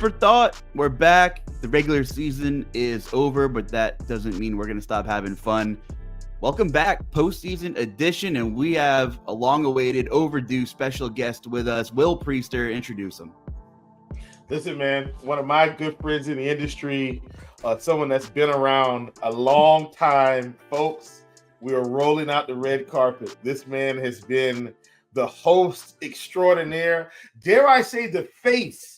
for thought. We're back. The regular season is over, but that doesn't mean we're going to stop having fun. Welcome back, postseason edition, and we have a long-awaited, overdue special guest with us, Will Priester. Introduce him. Listen, man, one of my good friends in the industry, someone that's been around a long time, folks. We are rolling out the red carpet. This man has been the host extraordinaire, dare I say the face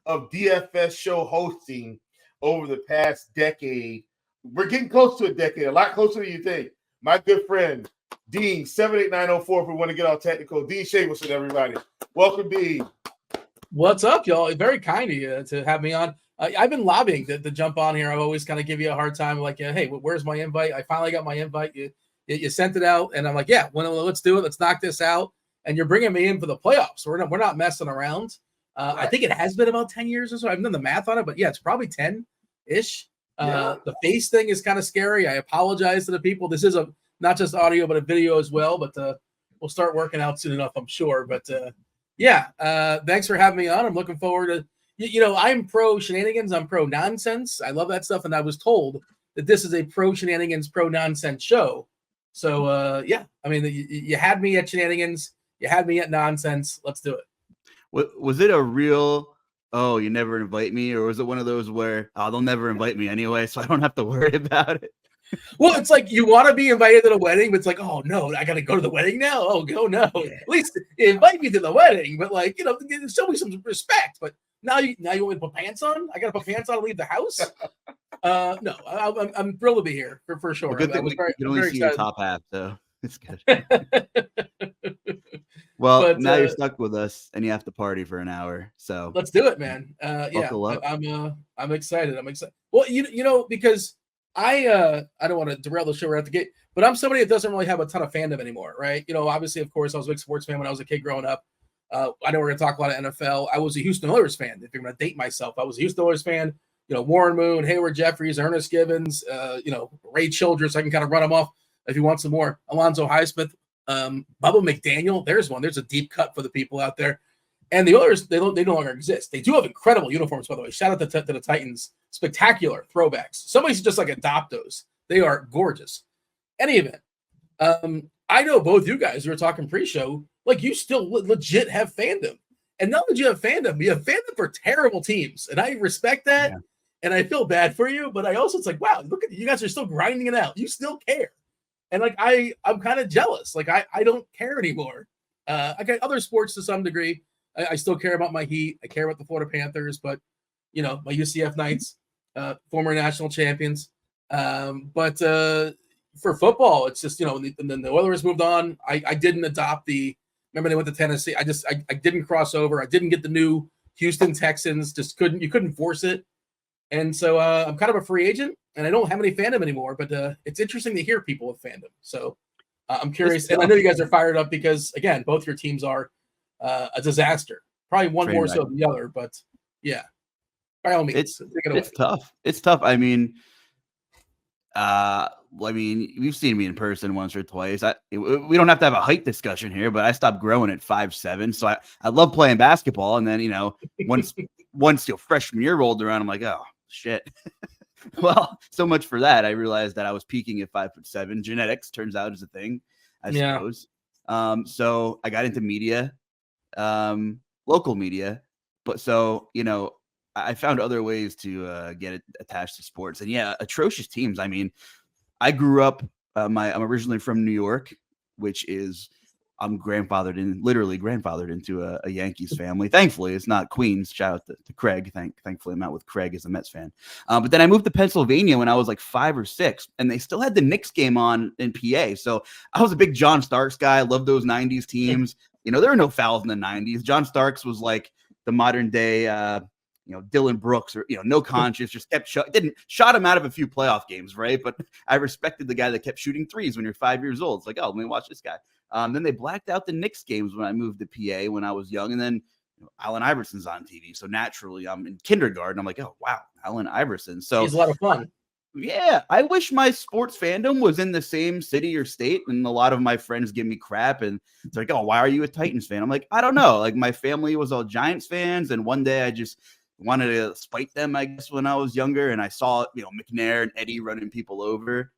of DFS show hosting over the past decade. We're getting close to a decade, a lot closer than you think. My good friend, Dean, 78904, if we want to get all technical. Dean Shavelson, everybody. Welcome, Dean. What's up, y'all? Very kind of you to have me on. I've been lobbying to jump on here. I always kind of give you a hard time, like, hey, where's my invite? I finally got my invite. You sent it out, and I'm like, yeah, let's do it. Let's knock this out. And you're bringing me in for the playoffs. We're not messing around. I think it has been about 10 years or so. I haven't done the math on it, but yeah, it's probably 10-ish. The face thing is kind of scary. I apologize to the people. This is not just audio, but a video as well. But we'll start working out soon enough, I'm sure. But thanks for having me on. I'm looking forward to, I'm pro shenanigans. I'm pro nonsense. I love that stuff. And I was told that this is a pro shenanigans, pro nonsense show. So, I mean, you had me at shenanigans. You had me at nonsense. Let's do it. Was it a real, oh, you never invite me? Or was it one of those where, oh, they'll never invite me anyway, so I don't have to worry about it? Well, it's like you want to be invited to the wedding, but it's like, oh, no, I got to go to the wedding now? Oh, no. At least invite me to the wedding, but show me some respect. But now you want me to put pants on? I got to put pants on to leave the house? No, I'm thrilled to be here for sure. Well, good thing you can only see your top half, so it's good. Well, now you're stuck with us, and you have to party for an hour. So let's do it, man. I'm excited. Well, because I don't want to derail the show right at the gate, but I'm somebody that doesn't really have a ton of fandom anymore, right? Obviously, of course, I was a big sports fan when I was a kid growing up. I know we're going to talk a lot of NFL. I was a Houston Oilers fan. If you're going to date myself, I was a Houston Oilers fan. Warren Moon, Hayward Jeffries, Ernest Givens, Ray Childress. I can kind of run them off if you want some more. Alonzo Highsmith, Bubba McDaniel. There's one. There's a deep cut for the people out there. And the Oilers, they no longer exist. They do have incredible uniforms, by the way. Shout out to the Titans. Spectacular throwbacks. Somebody should just adopt those. They are gorgeous. Any event, I know both you guys who were talking pre-show, you still legit have fandom. And not that you have fandom, you have fandom for terrible teams. And I respect that. Yeah. And I feel bad for you, but I also, it's like, wow, look at you guys are still grinding it out. You still care. And I'm kind of jealous. I don't care anymore. I got other sports to some degree. I still care about my Heat. I care about the Florida Panthers, but my UCF Knights, former national champions. But for football, it's just, and then the Oilers moved on. I didn't adopt remember they went to Tennessee. I didn't cross over. I didn't get the new Houston Texans. You couldn't force it. And so I'm kind of a free agent, and I don't have any fandom anymore, but it's interesting to hear people with fandom. So I'm curious. And I know you guys are fired up because, again, both your teams are a disaster. Probably one more so than the other, but yeah. By all means, it's tough. It's tough. I mean, you've seen me in person once or twice. We don't have to have a height discussion here, but I stopped growing at 5'7", so I love playing basketball. And then once freshman year rolled around, I'm like, oh shit. Well, so much for that. I realized that I was peaking at 5'7". Genetics turns out is a thing, I suppose. So I got into media, local media, but so I found other ways to get it attached to sports. And atrocious teams. I mean, I grew up. I'm originally from New York, which is I'm literally grandfathered into a Yankees family. Thankfully, it's not Queens. Shout out to Craig. Thankfully, I'm out with Craig as a Mets fan. But then I moved to Pennsylvania when I was 5 or 6, and they still had the Knicks game on in PA. So I was a big John Starks guy. I love those 90s teams. There were no fouls in the 90s. John Starks was like the modern day, Dylan Brooks or, no conscience, just shot him out of a few playoff games, right? But I respected the guy that kept shooting threes when you're 5 years old. It's like, oh, let me watch this guy. Then they blacked out the Knicks games when I moved to PA when I was young. And then Allen Iverson's on TV. So naturally, I'm in kindergarten. I'm like, oh, wow, Allen Iverson. So he's a lot of fun. Yeah, I wish my sports fandom was in the same city or state. And a lot of my friends give me crap. And it's like, oh, why are you a Titans fan? I'm like, I don't know. My family was all Giants fans. And one day I just wanted to spite them, I guess, when I was younger, and I saw, McNair and Eddie running people over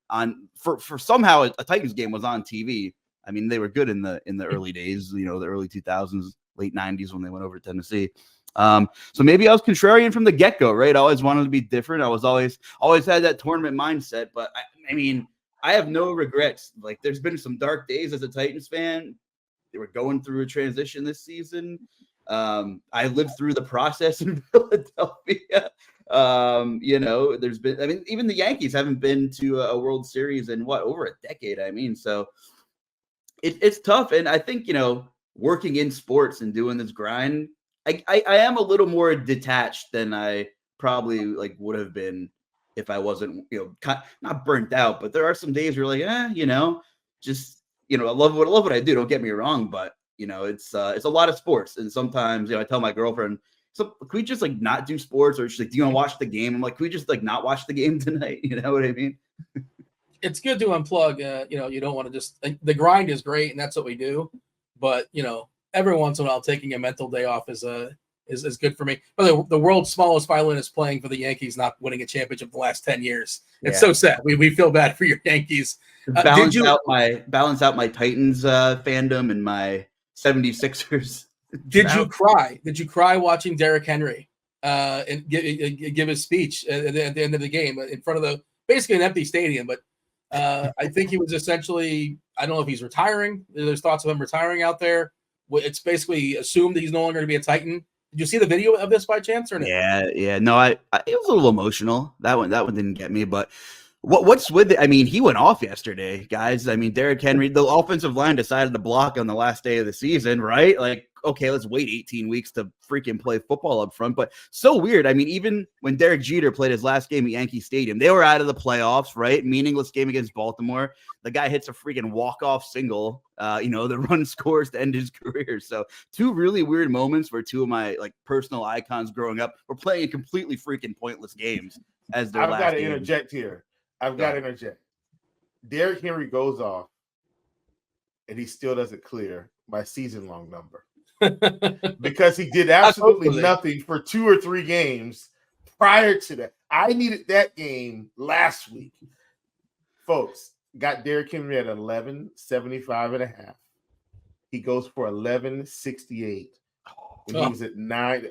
for somehow a Titans game was on TV. I mean, they were good in the early days, the early 2000s, late 90s when they went over to Tennessee. So maybe I was contrarian from the get-go, right? I always wanted to be different. I was always had that tournament mindset, but I mean, I have no regrets. Like, there's been some dark days as a Titans fan. They were going through a transition this season. I lived through the process in Philadelphia. There's been, even the Yankees haven't been to a World Series in over a decade. So it's tough. And I think, working in sports and doing this grind, I am a little more detached than I probably would have been if I wasn't, not burnt out, but there are some days where you're like, just, I love what I do. Don't get me wrong, but it's a lot of sports. And sometimes, I tell my girlfriend, so can we just not do sports? Or she's like, do you want to watch the game? I'm like, can we just not watch the game tonight? You know what I mean? It's good to unplug. You don't want to just, the grind is great and that's what we do. But, every once in a while, taking a mental day off is good for me. But the world's smallest violinist playing for the Yankees, not winning a championship the last 10 years. It's so sad. We feel bad for your Yankees. Balance out my Titans fandom and my 76ers. Did you cry? Did you cry watching Derrick Henry and give his speech at the end of the game in front of basically an empty stadium? But I think he was essentially, I don't know if he's retiring. There's thoughts of him retiring out there. It's basically assumed that he's no longer going to be a Titan. Did you see the video of this by chance or no? Yeah. No, it was a little emotional. That one didn't get me. But what's with it? I mean, he went off yesterday, guys. I mean, Derrick Henry, the offensive line decided to block on the last day of the season, right? Okay, let's wait 18 weeks to freaking play football up front. But so weird. I mean, even when Derek Jeter played his last game at Yankee Stadium, they were out of the playoffs, right? Meaningless game against Baltimore. The guy hits a freaking walk-off single, the run scores to end his career. So two really weird moments where two of my personal icons growing up were playing completely freaking pointless games as their last game. I've got to interject here. Derrick Henry goes off, and he still doesn't clear my season-long number. Because he did absolutely nothing for 2 or 3 games prior to that. I needed that game last week. Folks, got Derrick Henry at 1175.5. He goes for 1168 when he was at 9.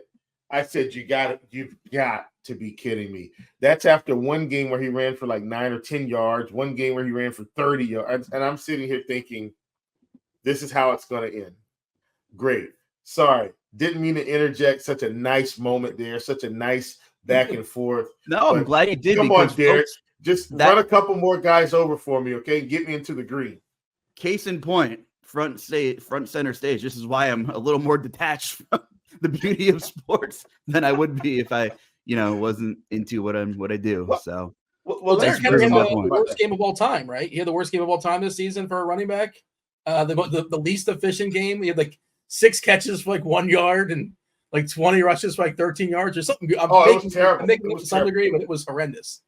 I said, you've got to be kidding me. That's after one game where he ran for 9 or 10 yards, one game where he ran for 30 yards. And I'm sitting here thinking, this is how it's going to end. Great. Sorry. Didn't mean to interject. Such a nice moment there. Such a nice back and forth. No, I'm glad you did. Come on, Derek. Just run a couple more guys over for me, okay? Get me into the green. Case in point, front center stage. This is why I'm a little more detached from the beauty of sports than I would be if I, wasn't into what I do. Derrick Henry had the worst game of all time, right? He had the worst game of all time this season for a running back. The least efficient game. He had 6 catches for 1 yard and 20 rushes for 13 yards or something. It was terrible. I'm making it to some degree, but it was horrendous.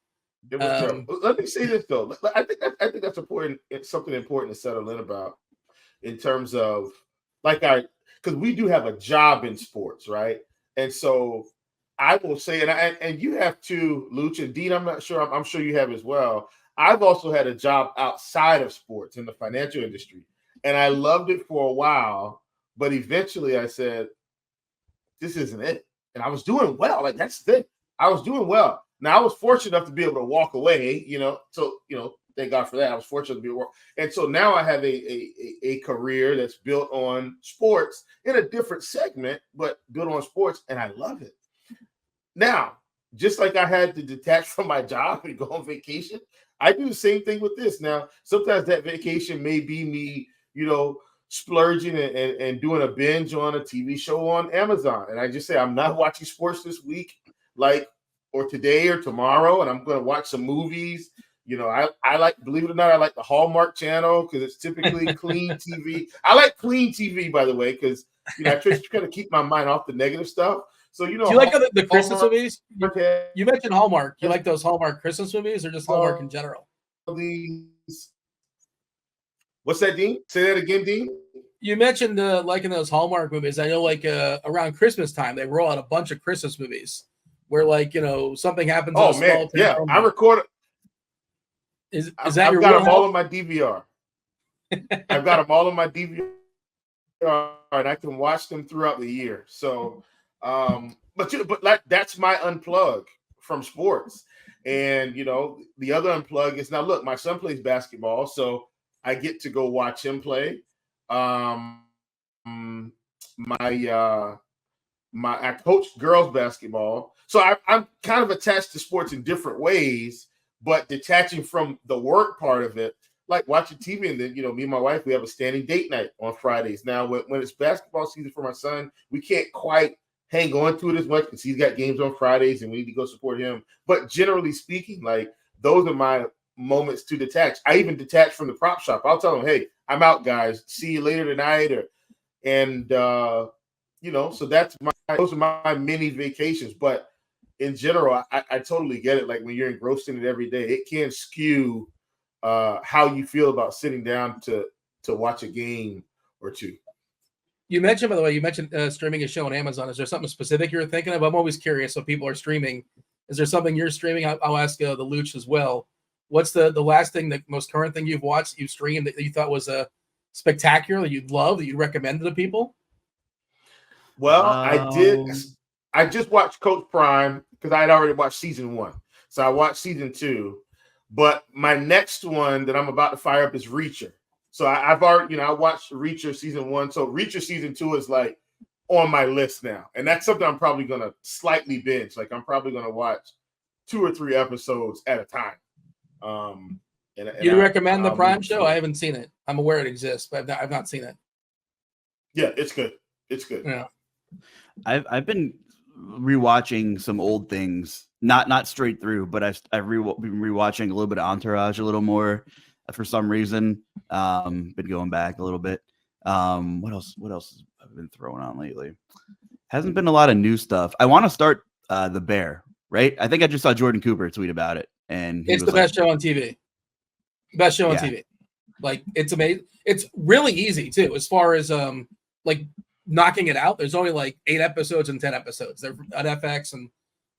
It was terrible. Let me say this though. I think that's important. It's something important to settle in about in terms of because we do have a job in sports, right? And so I will say, and you have too, Luuch and Dean. I'm not sure. I'm sure you have as well. I've also had a job outside of sports in the financial industry, and I loved it for a while. But eventually I said, this isn't it. And I was doing well. That's the thing. I was doing well. Now, I was fortunate enough to be able to walk away, so, thank God for that. I was fortunate to be able to work. And so now I have a career that's built on sports in a different segment, but built on sports, and I love it. Now, just like I had to detach from my job and go on vacation, I do the same thing with this. Now, sometimes that vacation may be me, splurging and doing a binge on a TV show on Amazon. And I just say, I'm not watching sports this week, or today or tomorrow, and I'm going to watch some movies. I like, believe it or not, I like the Hallmark channel because it's typically clean TV. I like clean TV, by the way, because, I try to kind of keep my mind off the negative stuff. So, do you like the Christmas movies? You mentioned Hallmark. You like those Hallmark Christmas movies or just Hallmark in general? What's that, Dean? Say that again, Dean. You mentioned liking those Hallmark movies. I know, around Christmas time, they roll out a bunch of Christmas movies. where like something happens. Oh in a man, small town. I record. Is that I've your got wheelhouse? them all in my DVR. I've got them all in my DVR, and I can watch them throughout the year. So, but like that's my unplug from sports. And the other unplug is now. Look, my son plays basketball, so I get to go watch him play. I coach girls basketball, so I'm kind of attached to sports in different ways, but detaching from the work part of it, like watching TV. And then me and my wife, we have a standing date night on Fridays. Now, when it's basketball season for my son, we can't quite hang on to it as much because he's got games on Fridays and we need to go support him. But generally speaking, like those are my moments to detach. I even detach from the prop shop. I'll tell them, hey, I'm out, guys. See you later tonight. So those are my mini vacations. But in general, I totally get it. Like when you're engrossed in it every day, it can skew how you feel about sitting down to watch a game or two. You mentioned, by the way, streaming a show on Amazon. Is there something specific you're thinking of? I'm always curious. So people are streaming. Is there something you're streaming? I'll ask the Luuch as well. What's the last thing, the most current thing you've watched, you've streamed that you thought was spectacular, that you'd love, that you'd recommend to people? Well, I just watched Coach Prime because I had already watched season 1. So I watched season 2. But my next one that I'm about to fire up is Reacher. So I've already, I watched Reacher season 1. So Reacher season 2 is like on my list now. And that's something I'm probably going to slightly binge. Like I'm probably going to watch 2 or 3 episodes at a time. You recommend the Prime show? I haven't seen it. I'm aware it exists, but I've not seen it. Yeah, it's good. It's good. Yeah. I've been rewatching some old things, not straight through, but I've been rewatching a little bit of Entourage a little more for some reason. Been going back a little bit. What else have I been throwing on lately? Hasn't been a lot of new stuff. I want to start The Bear, right? I think I just saw Jordan Cooper tweet about it, and it's the best show on TV. Best show on TV. Like it's amazing. It's really easy too, as far as like knocking it out. There's only like 8 episodes and 10 episodes. They're at FX and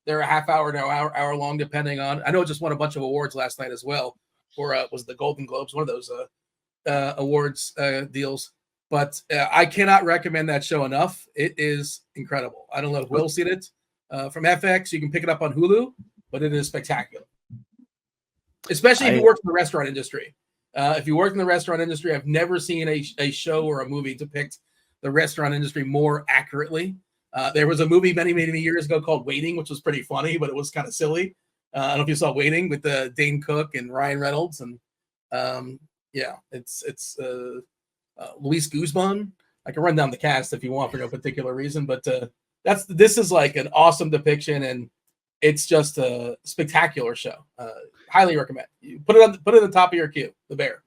they're a half hour to hour long, depending on. I know it just won a bunch of awards last night as well, or was the Golden Globes, one of those awards deals. But I cannot recommend that show enough. It is incredible. I don't know if Will's seen it from FX. You can pick it up on Hulu, but it is spectacular. Especially if you work in the restaurant industry. If you work in the restaurant industry, I've never seen a show or a movie depict the restaurant industry more accurately. There was a movie many years ago called Waiting, which was pretty funny, but it was kind of silly. I don't know if you saw Waiting with Dane Cook and Ryan Reynolds, and it's Luis Guzman. I can run down the cast if you want for no particular reason, but this is like an awesome depiction, and it's just a spectacular show. Highly recommend. You put it in the top of your queue. The Bear.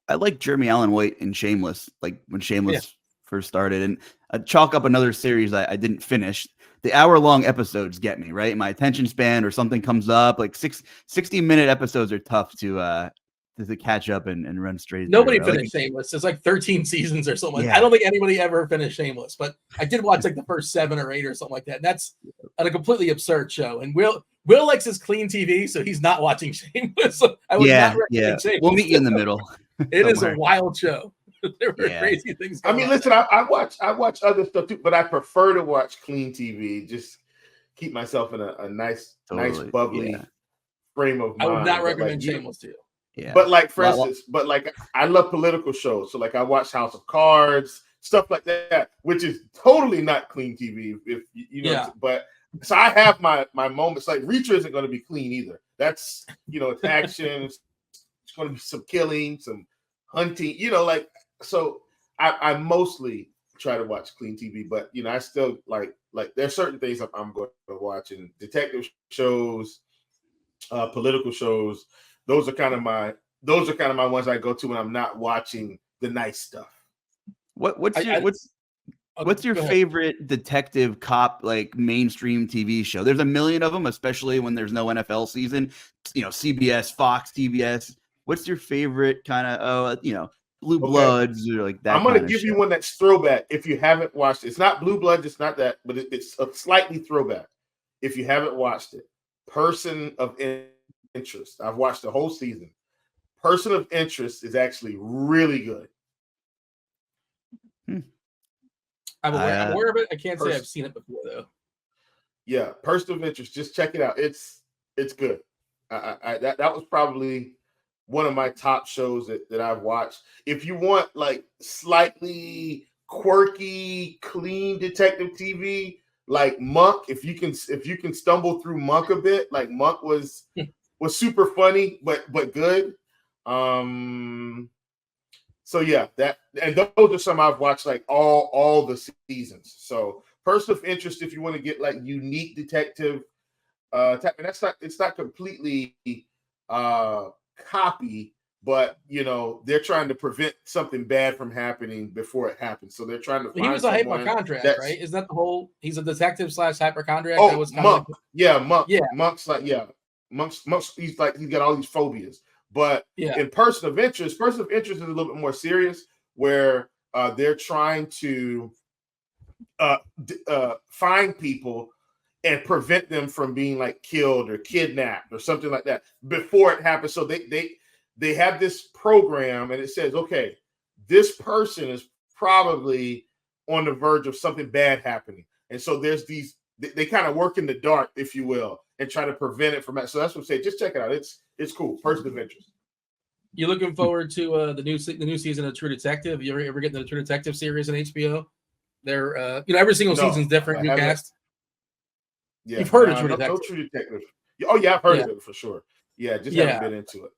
I like Jeremy Allen White in Shameless, like when Shameless first started, and I chalk up another series I didn't finish. The hour-long episodes get me, right? My attention span or something comes up. Like 60-minute episodes are tough to catch up and run straight. Nobody finished Shameless. It's like 13 seasons or something. Yeah. I don't think anybody ever finished Shameless, but I did watch like the first 7 or 8 or something like that. And that's a completely absurd show. And Will likes his clean TV, so he's not watching Shameless. So I would not recommend Shameless. We'll meet you in the middle. It is a wild show. There were crazy things going on. Listen, I watch other stuff too, but I prefer to watch clean TV. Just keep myself in a nice bubbly frame of mind. I would not recommend Shameless to you. Yeah. But like, for instance, I love political shows. So like I watch House of Cards, stuff like that, which is totally not clean TV. If you know, but so I have my moments. Like Reacher isn't going to be clean either. That's it's action. It's going to be some killing, some hunting. So I mostly try to watch clean TV, but I still like there's certain things I'm going to watch, and detective shows, political shows. Those are kind of my ones I go to when I'm not watching the nice stuff. What's your favorite detective cop like mainstream TV show? There's a million of them, especially when there's no NFL season. CBS, Fox, TBS. What's your favorite kind of Blue Bloods or like that? I'm going to give you one that's throwback. If you haven't watched it, it's not Blue Bloods, it's not that, but it's a slightly throwback. if you haven't watched it, Person of Interest. I've watched the whole season. Person of Interest is actually really good. I'm aware of it. I can't say I've seen it before, though. Yeah, Person of Interest. Just check it out. It's good. That was probably one of my top shows that I've watched. If you want like slightly quirky, clean detective TV, like Monk, if you can stumble through Monk a bit, like Monk was super funny but good. So yeah, and those are some I've watched like all the seasons. So Person of Interest, if you want to get like unique detective type, and it's not completely copy, but they're trying to prevent something bad from happening before it happens. So they're trying to find he was a hypochondriac, right? Is that the whole? He's a detective / hypochondriac. Oh, that was Monk. Monk. Yeah, Monk's like Monk's he's got all these phobias. But in Person of Interest is a little bit more serious, where they're trying to find people and prevent them from being like killed or kidnapped or something like that before it happens. So they have this program, and it says, okay, this person is probably on the verge of something bad happening. And so there's they kind of work in the dark, if you will, and try to prevent it from that. So that's what I'm saying. Just check it out. It's cool. Person of Interest. You looking forward to the new season of True Detective? You ever getting the True Detective series on HBO? They're every single season's different, new cast. Yeah, you've heard of True Detective. No True Detective. Oh yeah, I've heard of it for sure. Yeah, just haven't been into it.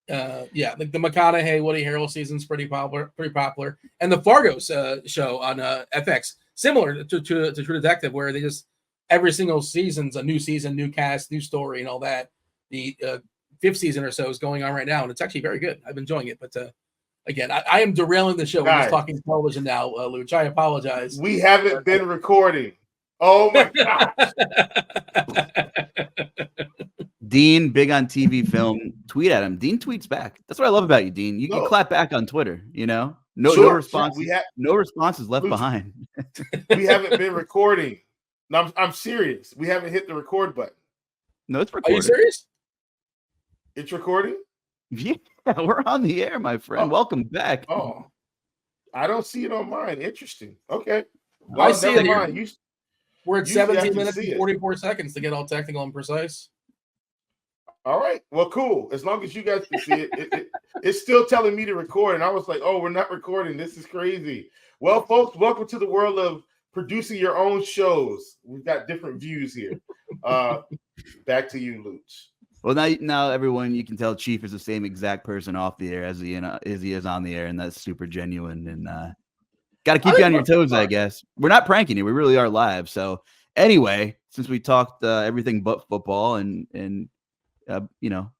The McConaughey, Woody Harrelson season's pretty popular, and the Fargo show on FX, similar to True Detective, where they just every single season's a new season, new cast, new story, and all that. The fifth season or so is going on right now, and it's actually very good. I'm enjoying it, but again, I am derailing the show. We're just talking television now, Luuch. I apologize. We haven't been recording. Oh my gosh. Dean, big on TV film. Tweet at him. Dean tweets back. That's what I love about you, Dean. You clap back on Twitter. No response. No responses left behind. We haven't been recording. No, I'm serious. We haven't hit the record button. No, it's recording. Are you serious? It's recording? Yeah, we're on the air, my friend. Welcome back. Oh, I don't see it on mine. Interesting. Okay. Well, I see it. We're at 17 minutes and 44 seconds to get all technical and precise. All right. Well, cool. As long as you guys can see it, it's still telling me to record. And I was like, oh, we're not recording. This is crazy. Well, folks, welcome to the world of producing your own shows. We've got different views here. Back to you, Luuch. Well, now everyone, you can tell Chief is the same exact person off the air as he is on the air, and that's super genuine. And got to keep you on your toes, I guess. We're not pranking you; we really are live. So anyway, since we talked everything but football, and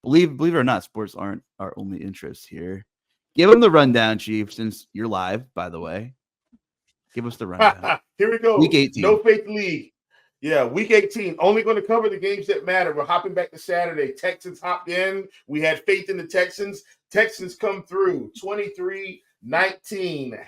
believe it or not, sports aren't our only interest here. Give them the rundown, Chief, since you're live. By the way, give us the rundown. Here we go. Week 18. No Faith League. Yeah, week 18. Only going to cover the games that matter. We're hopping back to Saturday. Texans hopped in. We had faith in the Texans. Texans come through 23-19,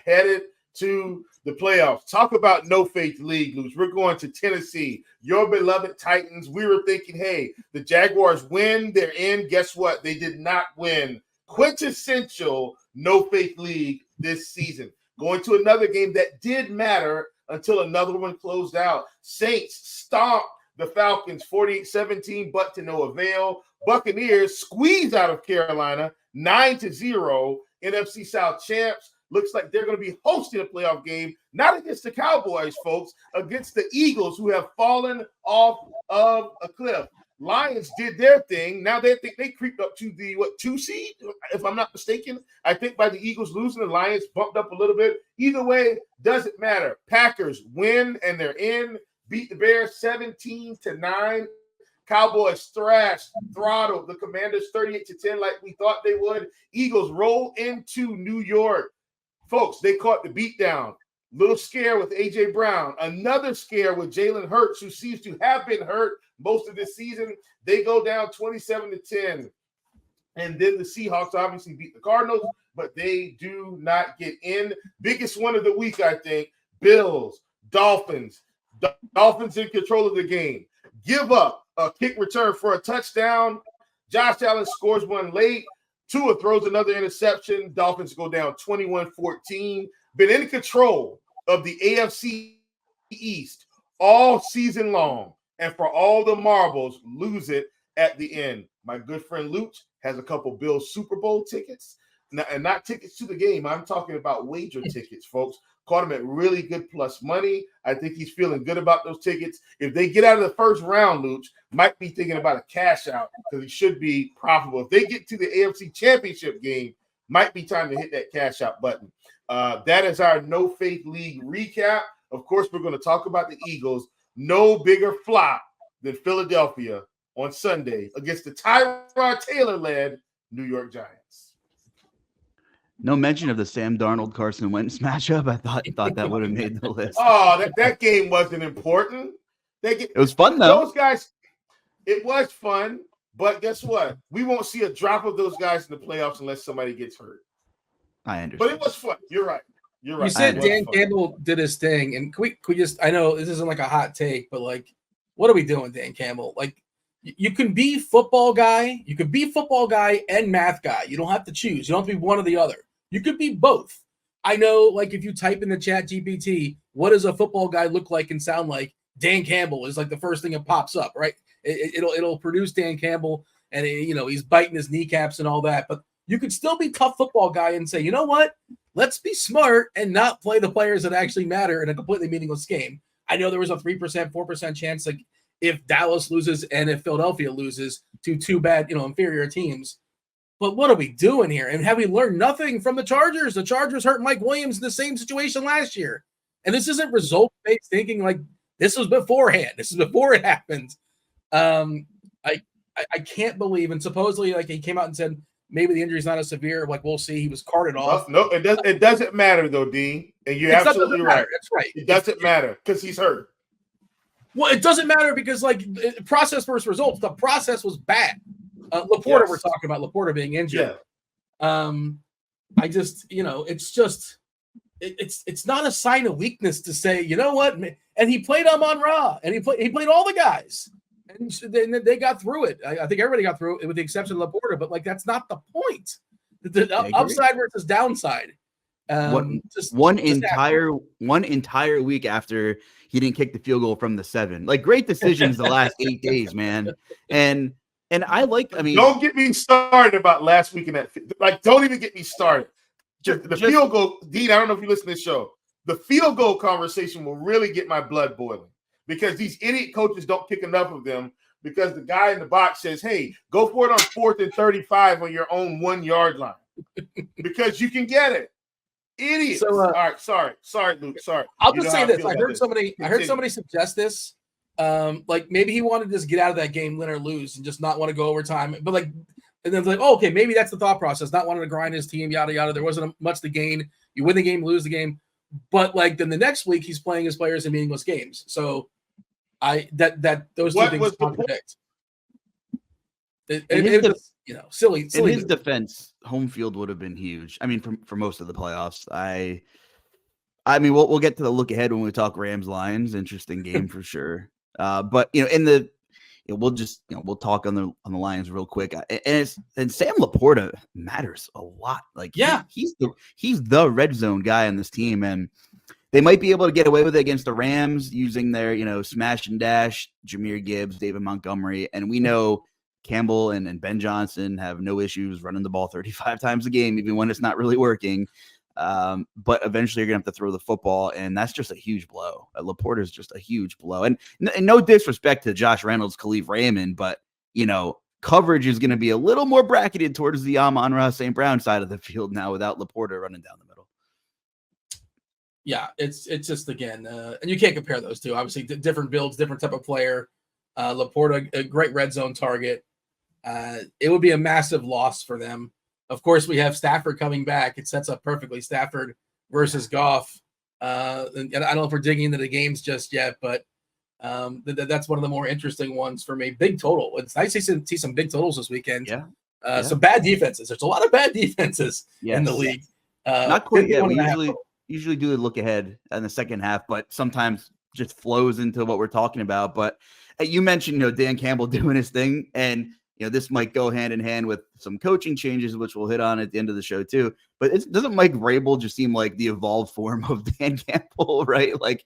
headed to the playoffs. Talk about no faith league, Luuch. We're going to Tennessee, your beloved Titans. We were thinking, hey, the Jaguars win. They're in. Guess what? They did not win. Quintessential no faith league this season. Going to another game that did matter until another one closed out. Saints stomped the Falcons 48-17, but to no avail. Buccaneers squeezed out of Carolina 9-0. NFC South champs. Looks like they're going to be hosting a playoff game, not against the Cowboys, folks, against the Eagles, who have fallen off of a cliff. Lions did their thing. Now they think they creeped up to the 2 seed, if I'm not mistaken. I think by the Eagles losing, the Lions bumped up a little bit. Either way, doesn't matter. Packers win and they're in. Beat the Bears 17-9. Cowboys throttled the Commanders 38-10 like we thought they would. Eagles roll into New York. Folks, they caught the beatdown. Little scare with A.J. Brown. Another scare with Jalen Hurts, who seems to have been hurt most of this season. They go down 27-10. And then the Seahawks obviously beat the Cardinals, but they do not get in. Biggest one of the week, I think. Bills, Dolphins. Dolphins in control of the game. give up a kick return for a touchdown. Josh Allen scores one late. Tua throws another interception. Dolphins go down 21-14. Been in control of the AFC East all season long. And for all the marbles, lose it at the end. My good friend Luuch has a couple Bills Super Bowl tickets. And not tickets to the game. I'm talking about wager tickets, folks. Caught him at really good plus money. I think he's feeling good about those tickets. If they get out of the first round, Luuch might be thinking about a cash out because he should be profitable. If they get to the AFC Championship game, might be time to hit that cash out button. That is our No Faith League recap. Of course, we're going to talk about the Eagles. No bigger flop than Philadelphia on Sunday against the Tyrod Taylor-led New York Giants. No mention of the Sam Darnold Carson Wentz matchup. I thought that would have made the list. Oh, that game wasn't important. It was fun though. Those guys, it was fun, but guess what? We won't see a drop of those guys in the playoffs unless somebody gets hurt. I understand. But it was fun. You're right. You said Dan Campbell did his thing, and can we just? I know this isn't like a hot take, but like, what are we doing, Dan Campbell? Like, you can be football guy. You could be football guy and math guy. You don't have to choose. You don't have to be one or the other. You could be both. I know, like, if you type in the chat GPT, what does a football guy look like and sound like? Dan Campbell is like the first thing that pops up, right? It'll produce Dan Campbell, and he's biting his kneecaps and all that. But you could still be tough football guy and say, you know what? Let's be smart and not play the players that actually matter in a completely meaningless game. I know there was a 3%, 4% chance, like, if Dallas loses and if Philadelphia loses to two bad, inferior teams. But what are we doing here? And have we learned nothing from the Chargers? The Chargers hurt Mike Williams in the same situation last year. And this isn't result-based thinking like this was beforehand. This is before it happened. I can't believe, and supposedly like he came out and said maybe the injury's not as severe. Like we'll see. He was carted off. No, it doesn't matter though, Dean. And you're absolutely right. That's right. It doesn't matter because he's hurt. Well, it doesn't matter because like process versus results. The process was bad. Laporta, yes. We're talking about Laporta being injured. Yeah. I just, it's not a sign of weakness to say, you know what? And he played Amon-Ra, and he played all the guys, and then they got through it. I think everybody got through it with the exception of Laporta, but like that's not the point. The upside versus downside. One entire week after he didn't kick the field goal from the 7. Like great decisions the last 8 days, man. And don't get me started about last week in that. Like, don't even get me started. The field goal, Dean, I don't know if you listen to this show. The field goal conversation will really get my blood boiling because these idiot coaches don't pick enough of them because the guy in the box says, hey, go for it on 4th and 35 on your own 1 yard line because you can get it. Idiots. So, all right, sorry, Luuch. Sorry. I'll just say this. I heard somebody suggest this. Like maybe he wanted to just get out of that game, win or lose, and just not want to go overtime. But like, and then like, okay, maybe that's the thought process. Not wanting to grind his team, yada yada. There wasn't much to gain. You win the game, lose the game. But like then the next week he's playing his players in meaningless games. So those two things contradict. Silly. In his defense, home field would have been huge. I mean, for most of the playoffs, I mean, we'll get to the look ahead when we talk Rams Lions. Interesting game for sure. But we'll talk on the Lions real quick. And Sam Laporta matters a lot. Like he's the red zone guy on this team, and they might be able to get away with it against the Rams using their smash and dash, Jahmyr Gibbs, David Montgomery, and we know Campbell and Ben Johnson have no issues running the ball 35 times a game, even when it's not really working. But eventually you're going to have to throw the football, and that's just a huge blow. Laporta is just a huge blow. And no disrespect to Josh Reynolds, Khalif Raymond, but, coverage is going to be a little more bracketed towards the Amon-Ra St. Brown side of the field now without Laporta running down the middle. Yeah, it's just, again, and you can't compare those two. Obviously, different builds, different type of player. Laporta, a great red zone target. It would be a massive loss for them. Of course, we have Stafford coming back. It sets up perfectly. Stafford versus Goff. And I don't know if we're digging into the games just yet, but that's one of the more interesting ones for me. Big total. It's nice to see some big totals this weekend. Yeah. Some bad defenses. There's a lot of bad defenses in the league. Not quite yet. We usually do a look ahead in the second half, but sometimes just flows into what we're talking about. But you mentioned, Dan Campbell doing his thing, and this might go hand in hand with some coaching changes, which we'll hit on at the end of the show too. But doesn't Mike Vrabel just seem like the evolved form of Dan Campbell, right? Like,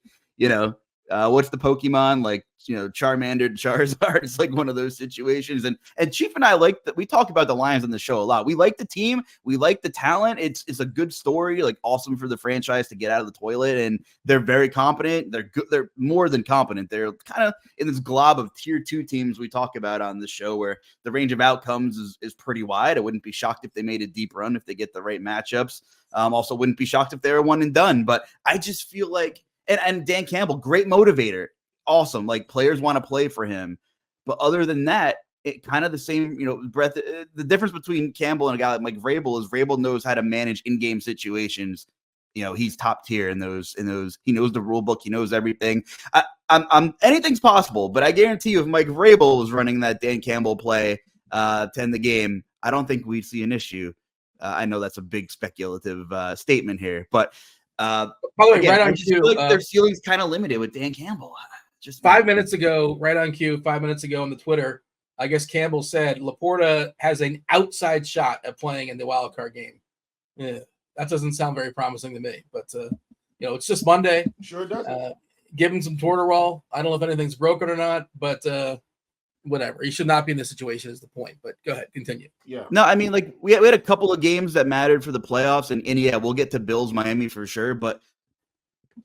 what's the Pokemon? Like, Charmander, Charizard. It's like one of those situations. And Chief and I like that. We talk about the Lions on the show a lot. We like the team. We like the talent. It's a good story, like awesome for the franchise to get out of the toilet. And they're very competent. They're good. They're more than competent. They're kind of in this glob of tier 2 teams we talk about on the show where the range of outcomes is pretty wide. I wouldn't be shocked if they made a deep run if they get the right matchups. Also wouldn't be shocked if they were one and done. But I just feel like, and Dan Campbell, great motivator. Awesome. Like, players want to play for him. But other than that, it kind of the same, breadth. The difference between Campbell and a guy like Mike Vrabel is Vrabel knows how to manage in-game situations. He's top tier in those. He knows the rule book. He knows everything. I'm anything's possible, but I guarantee you, if Mike Vrabel was running that Dan Campbell play 10 the game, I don't think we'd see an issue. I know that's a big speculative statement here, but by the way, again, right on cue, like their ceiling's kind of limited with Dan Campbell. Just 5 minutes ago, right on cue, 5 minutes ago on the Twitter, I guess Campbell said Laporta has an outside shot at playing in the wild card game. Yeah, that doesn't sound very promising to me, but it's just Monday. Sure doesn't. Give him some Tortorol. I don't know if anything's broken or not, but whatever. He should not be in this situation is the point. But go ahead, continue. Yeah. No, I mean, like we had a couple of games that mattered for the playoffs, and yeah, we'll get to Bills Miami for sure, but.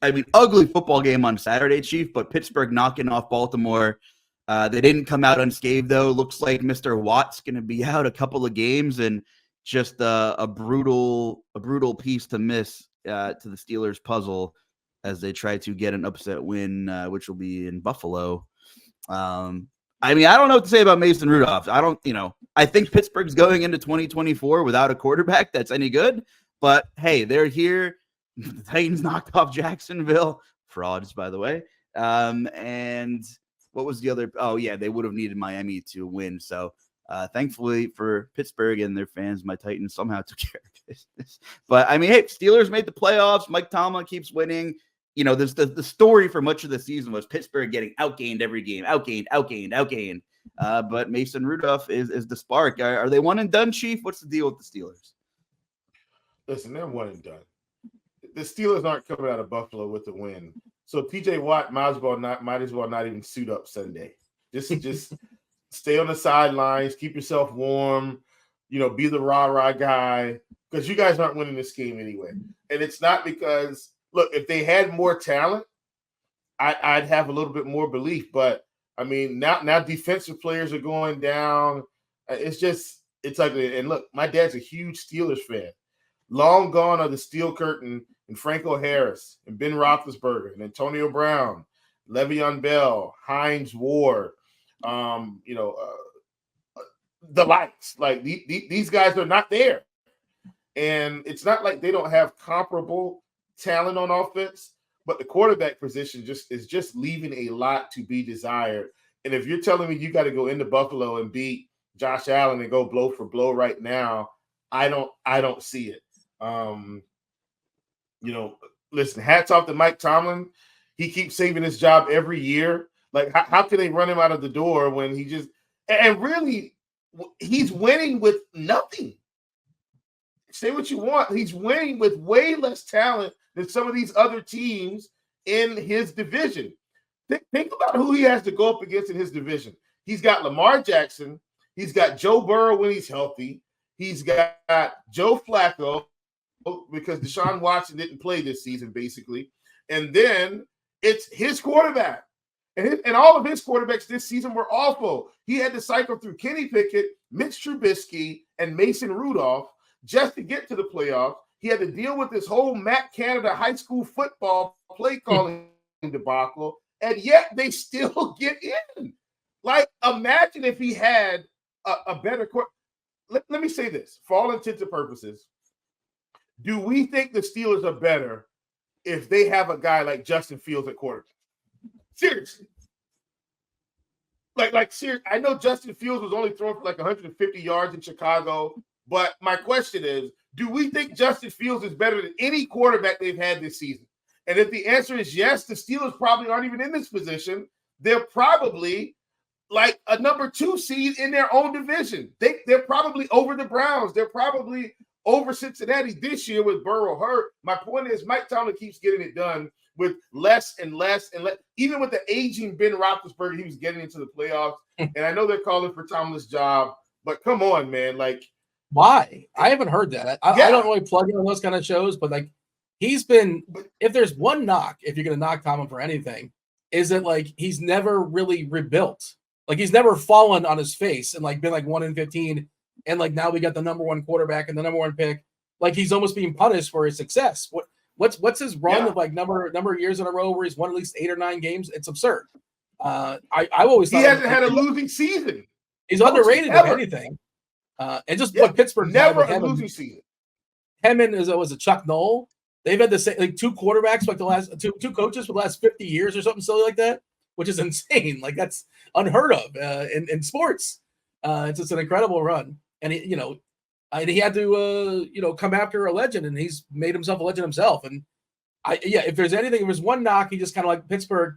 I mean, ugly football game on Saturday, Chief, but Pittsburgh knocking off Baltimore. They didn't come out unscathed, though. Looks like Mr. Watt's going to be out a couple of games, and just a brutal piece to miss to the Steelers' puzzle as they try to get an upset win, which will be in Buffalo. I mean, I don't know what to say about Mason Rudolph. I think Pittsburgh's going into 2024 without a quarterback that's any good, but hey, they're here. The Titans knocked off Jacksonville. Frauds, by the way. And what was the other? Oh, yeah, they would have needed Miami to win. So thankfully for Pittsburgh and their fans, my Titans somehow took care of business. But, I mean, hey, Steelers made the playoffs. Mike Tomlin keeps winning. There's the story for much of the season was Pittsburgh getting outgained every game. Outgained. But Mason Rudolph is the spark. Are they one and done, Chief? What's the deal with the Steelers? Listen, they're one and done. The Steelers aren't coming out of Buffalo with the win. So TJ Watt might as well not even suit up Sunday. Just stay on the sidelines, keep yourself warm, be the rah-rah guy, because you guys aren't winning this game anyway. And it's not because, look, if they had more talent, I'd have a little bit more belief. But, I mean, now defensive players are going down. It's ugly. And, look, my dad's a huge Steelers fan. Long gone are the steel curtain and Franco Harris and Ben Roethlisberger and Antonio Brown, Le'Veon Bell, Hines Ward, the likes. Like these guys are not there. And it's not like they don't have comparable talent on offense, but the quarterback position is just leaving a lot to be desired. And if you're telling me you got to go into Buffalo and beat Josh Allen and go blow for blow right now, I don't see it. Listen, hats off to Mike Tomlin. He keeps saving his job every year. Like, how can they run him out of the door when he just – and really, he's winning with nothing. Say what you want. He's winning with way less talent than some of these other teams in his division. Think about who he has to go up against in his division. He's got Lamar Jackson. He's got Joe Burrow when he's healthy. He's got Joe Flacco because Deshaun Watson didn't play this season, basically. And then it's his quarterback. And all of his quarterbacks this season were awful. He had to cycle through Kenny Pickett, Mitch Trubisky, and Mason Rudolph just to get to the playoffs. He had to deal with this whole Matt Canada high school football play calling debacle, and yet they still get in. Like, imagine if he had a better quarterback. Let me say this, for all intents and purposes. Do we think the Steelers are better if they have a guy like Justin Fields at quarterback? Seriously. Like seriously, I know Justin Fields was only throwing for like 150 yards in Chicago, but my question is, do we think Justin Fields is better than any quarterback they've had this season? And if the answer is yes, the Steelers probably aren't even in this position. They're probably like a number 2 seed in their own division. They're probably over the Browns. They're probably over Cincinnati this year with Burrow hurt. My point is Mike Tomlin keeps getting it done with less and less and less. Even with the aging Ben Roethlisberger, he was getting into the playoffs. And I know they're calling for Tomlin's job, but come on, man. Like, why? I haven't heard that. I don't really plug in on those kind of shows, but like he's been, if there's one knock, if you're going to knock Tomlin for anything, is that like he's never really rebuilt. Like he's never fallen on his face and like been like 1-15. And like now we got the number 1 quarterback and the number 1 pick. Like he's almost being punished for his success. What's his run of like number of years in a row where he's won at least 8 or 9 games? It's absurd. I always thought he hasn't had a losing season. He's underrated if anything. And just what Pittsburgh never a losing season. Him and was it Chuck Noll? They've had the same like 2 quarterbacks like the last two coaches for the last 50 years or something silly like that, which is insane. Like that's unheard of in sports. It's just an incredible run, and he had to come after a legend, and he's made himself a legend himself. And if there's anything, if there's one knock, he just kind of like Pittsburgh.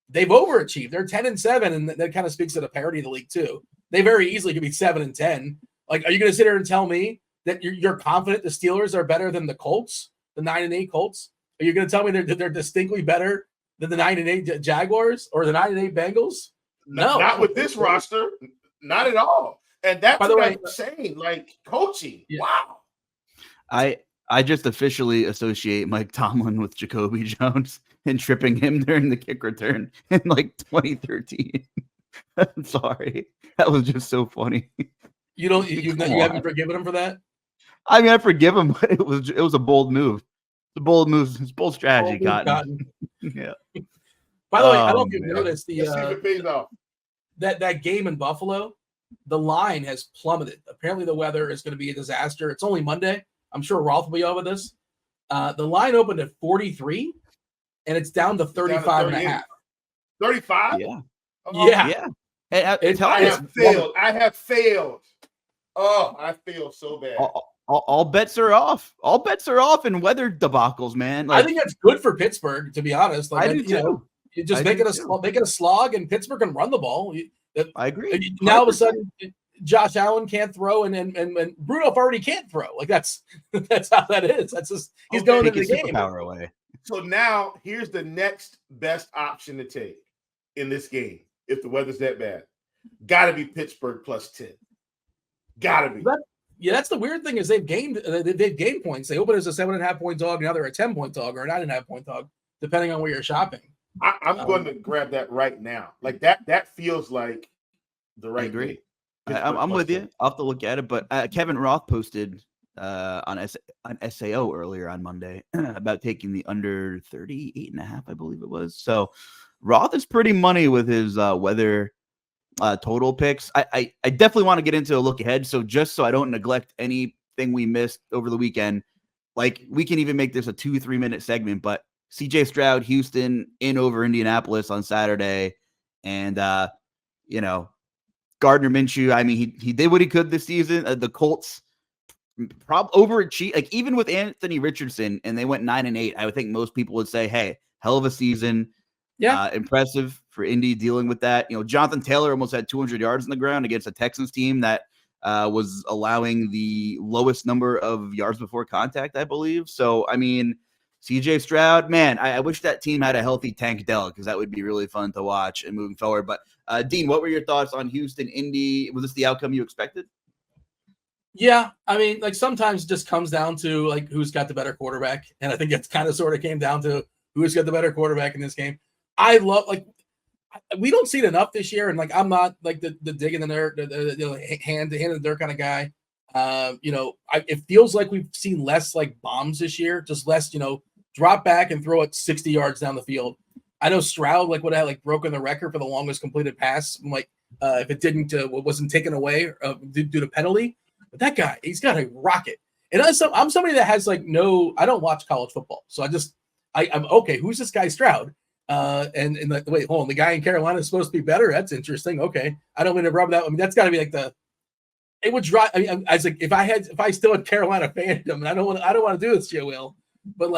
They've overachieved. They're 10-7, and that kind of speaks to the parity of the league too. They very easily could be 7-10. Like, are you going to sit here and tell me that you're confident the Steelers are better than the Colts, the 9-8 Colts? Are you going to tell me they're distinctly better than the 9-8 Jaguars or the 9-8 Bengals? No, not with this roster, not at all. And that's what I'm saying. Like coaching, wow. I just officially associate Mike Tomlin with Jacoby Jones and tripping him during the kick return in like 2013. I'm sorry, that was just so funny. You haven't forgiven him for that? I mean, I forgive him, but it was a bold move. It's a bold move. It's bold strategy, Cotton. Yeah. By the way, I don't know if you've noticed the that game in Buffalo, the line has plummeted. Apparently, the weather is going to be a disaster. It's only Monday. I'm sure Rolf will be over this. The line opened at 43, and it's down to 35.5. 35? Yeah. Yeah. I have failed. Oh, I feel so bad. All bets are off. All bets are off in weather debacles, man. Like, I think that's good for Pittsburgh, to be honest. Like, I do too. You just make it a slog, and Pittsburgh can run the ball. I agree. Now all of a sudden, Josh Allen can't throw, and Rudolph already can't throw. Like that's how that is. That's just he's going into the game. Power away. So now here's the next best option to take in this game. If the weather's that bad, got to be Pittsburgh +10. Got to be. That's the weird thing is they've gained points. They opened as a 7.5 point dog. Now they're a 10 point dog or a 9.5 point dog, depending on where you're shopping. I'm going to grab that right now. Like that feels like the right. I agree. I'm with you. I'll have to look at it. But Kevin Roth posted on SAO earlier on Monday about taking the under 38.5, I believe it was. So Roth is pretty money with his weather total picks. I definitely want to get into a look ahead. So just so I don't neglect anything we missed over the weekend, like we can even make this a 2-3 minute segment, but CJ Stroud, Houston in over Indianapolis on Saturday. And, Gardner Minshew, I mean, he did what he could this season. The Colts overachieved, like even with Anthony Richardson, and they went 9-8. I would think most people would say, hey, hell of a season. Yeah. Impressive for Indy dealing with that. Jonathan Taylor almost had 200 yards on the ground against a Texans team that was allowing the lowest number of yards before contact, I believe. So, I mean, CJ Stroud, man, I wish that team had a healthy Tank Dell because that would be really fun to watch and moving forward. But Dean, what were your thoughts on Houston, Indy? Was this the outcome you expected? Yeah, I mean, like sometimes it just comes down to like who's got the better quarterback, and I think it's kind of sort of came down to who's got the better quarterback in this game. I love we don't see it enough this year, and like I'm not like the digging in there, the hand in the dirt kind of guy. It feels like we've seen less like bombs this year, just less, drop back and throw it 60 yards down the field. I know Stroud would have broken the record for the longest completed pass, if it wasn't taken away due to penalty. But that guy, he's got a rocket. And I'm somebody that has I don't watch college football, so I'm okay. Who's this guy Stroud? Wait, hold on. The guy in Carolina is supposed to be better. That's interesting. Okay, I don't mean to rub that. I mean, that's got to be like it would drive. I mean, I was like, if I still had Carolina fandom, and I don't want to do this, Joe Will, but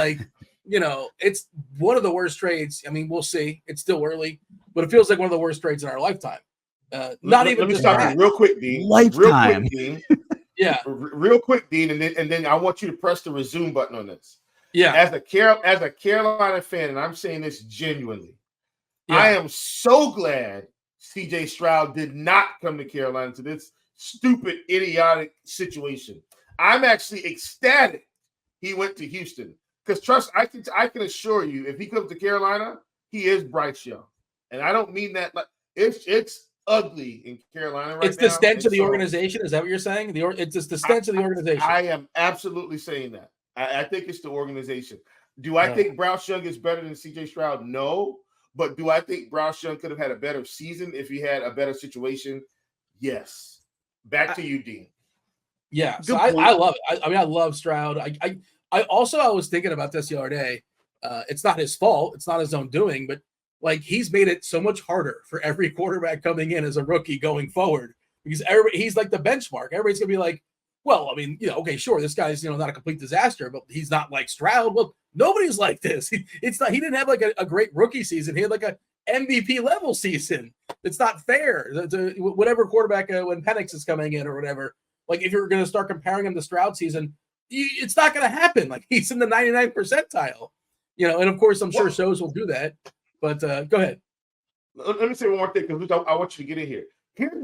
it's one of the worst trades. I mean, we'll see. It's still early, but it feels like one of the worst trades in our lifetime. Let me stop you real quick, Dean. Lifetime. Real quick, Dean. Yeah. Real quick, Dean, and then I want you to press the resume button on this. Yeah. As a Carolina fan, and I'm saying this genuinely, I am so glad CJ Stroud did not come to Carolina to this stupid, idiotic situation. I'm actually ecstatic he went to Houston because I can assure you, if he comes to Carolina, he is Bryce Young, and I don't mean that like it's ugly in Carolina right now. It's the stench of the organization. Is that what you're saying? It's just the stench of the organization. I am absolutely saying that. I think it's the organization. Do I think Bryce Young is better than CJ Stroud? No. But do I think Bryce Young could have had a better season if he had a better situation? Yes. Back to you, Dean. Yeah. So I love it. I mean, I love Stroud. I was thinking about this the other day. It's not his fault. It's not his own doing, but like he's made it so much harder for every quarterback coming in as a rookie going forward because he's like the benchmark. Everybody's gonna be like, well, I mean, okay, sure, this guy's not a complete disaster, but he's not like Stroud. Well, nobody's like this. He didn't have like a great rookie season. He had like a MVP level season. It's not fair to whatever quarterback when Penix is coming in or whatever. Like if you're gonna start comparing him to Stroud season, it's not gonna happen. Like he's in the 99th percentile, and of course I'm sure shows will do that. But go ahead. Let me say one more thing because I want you to get in here. Here's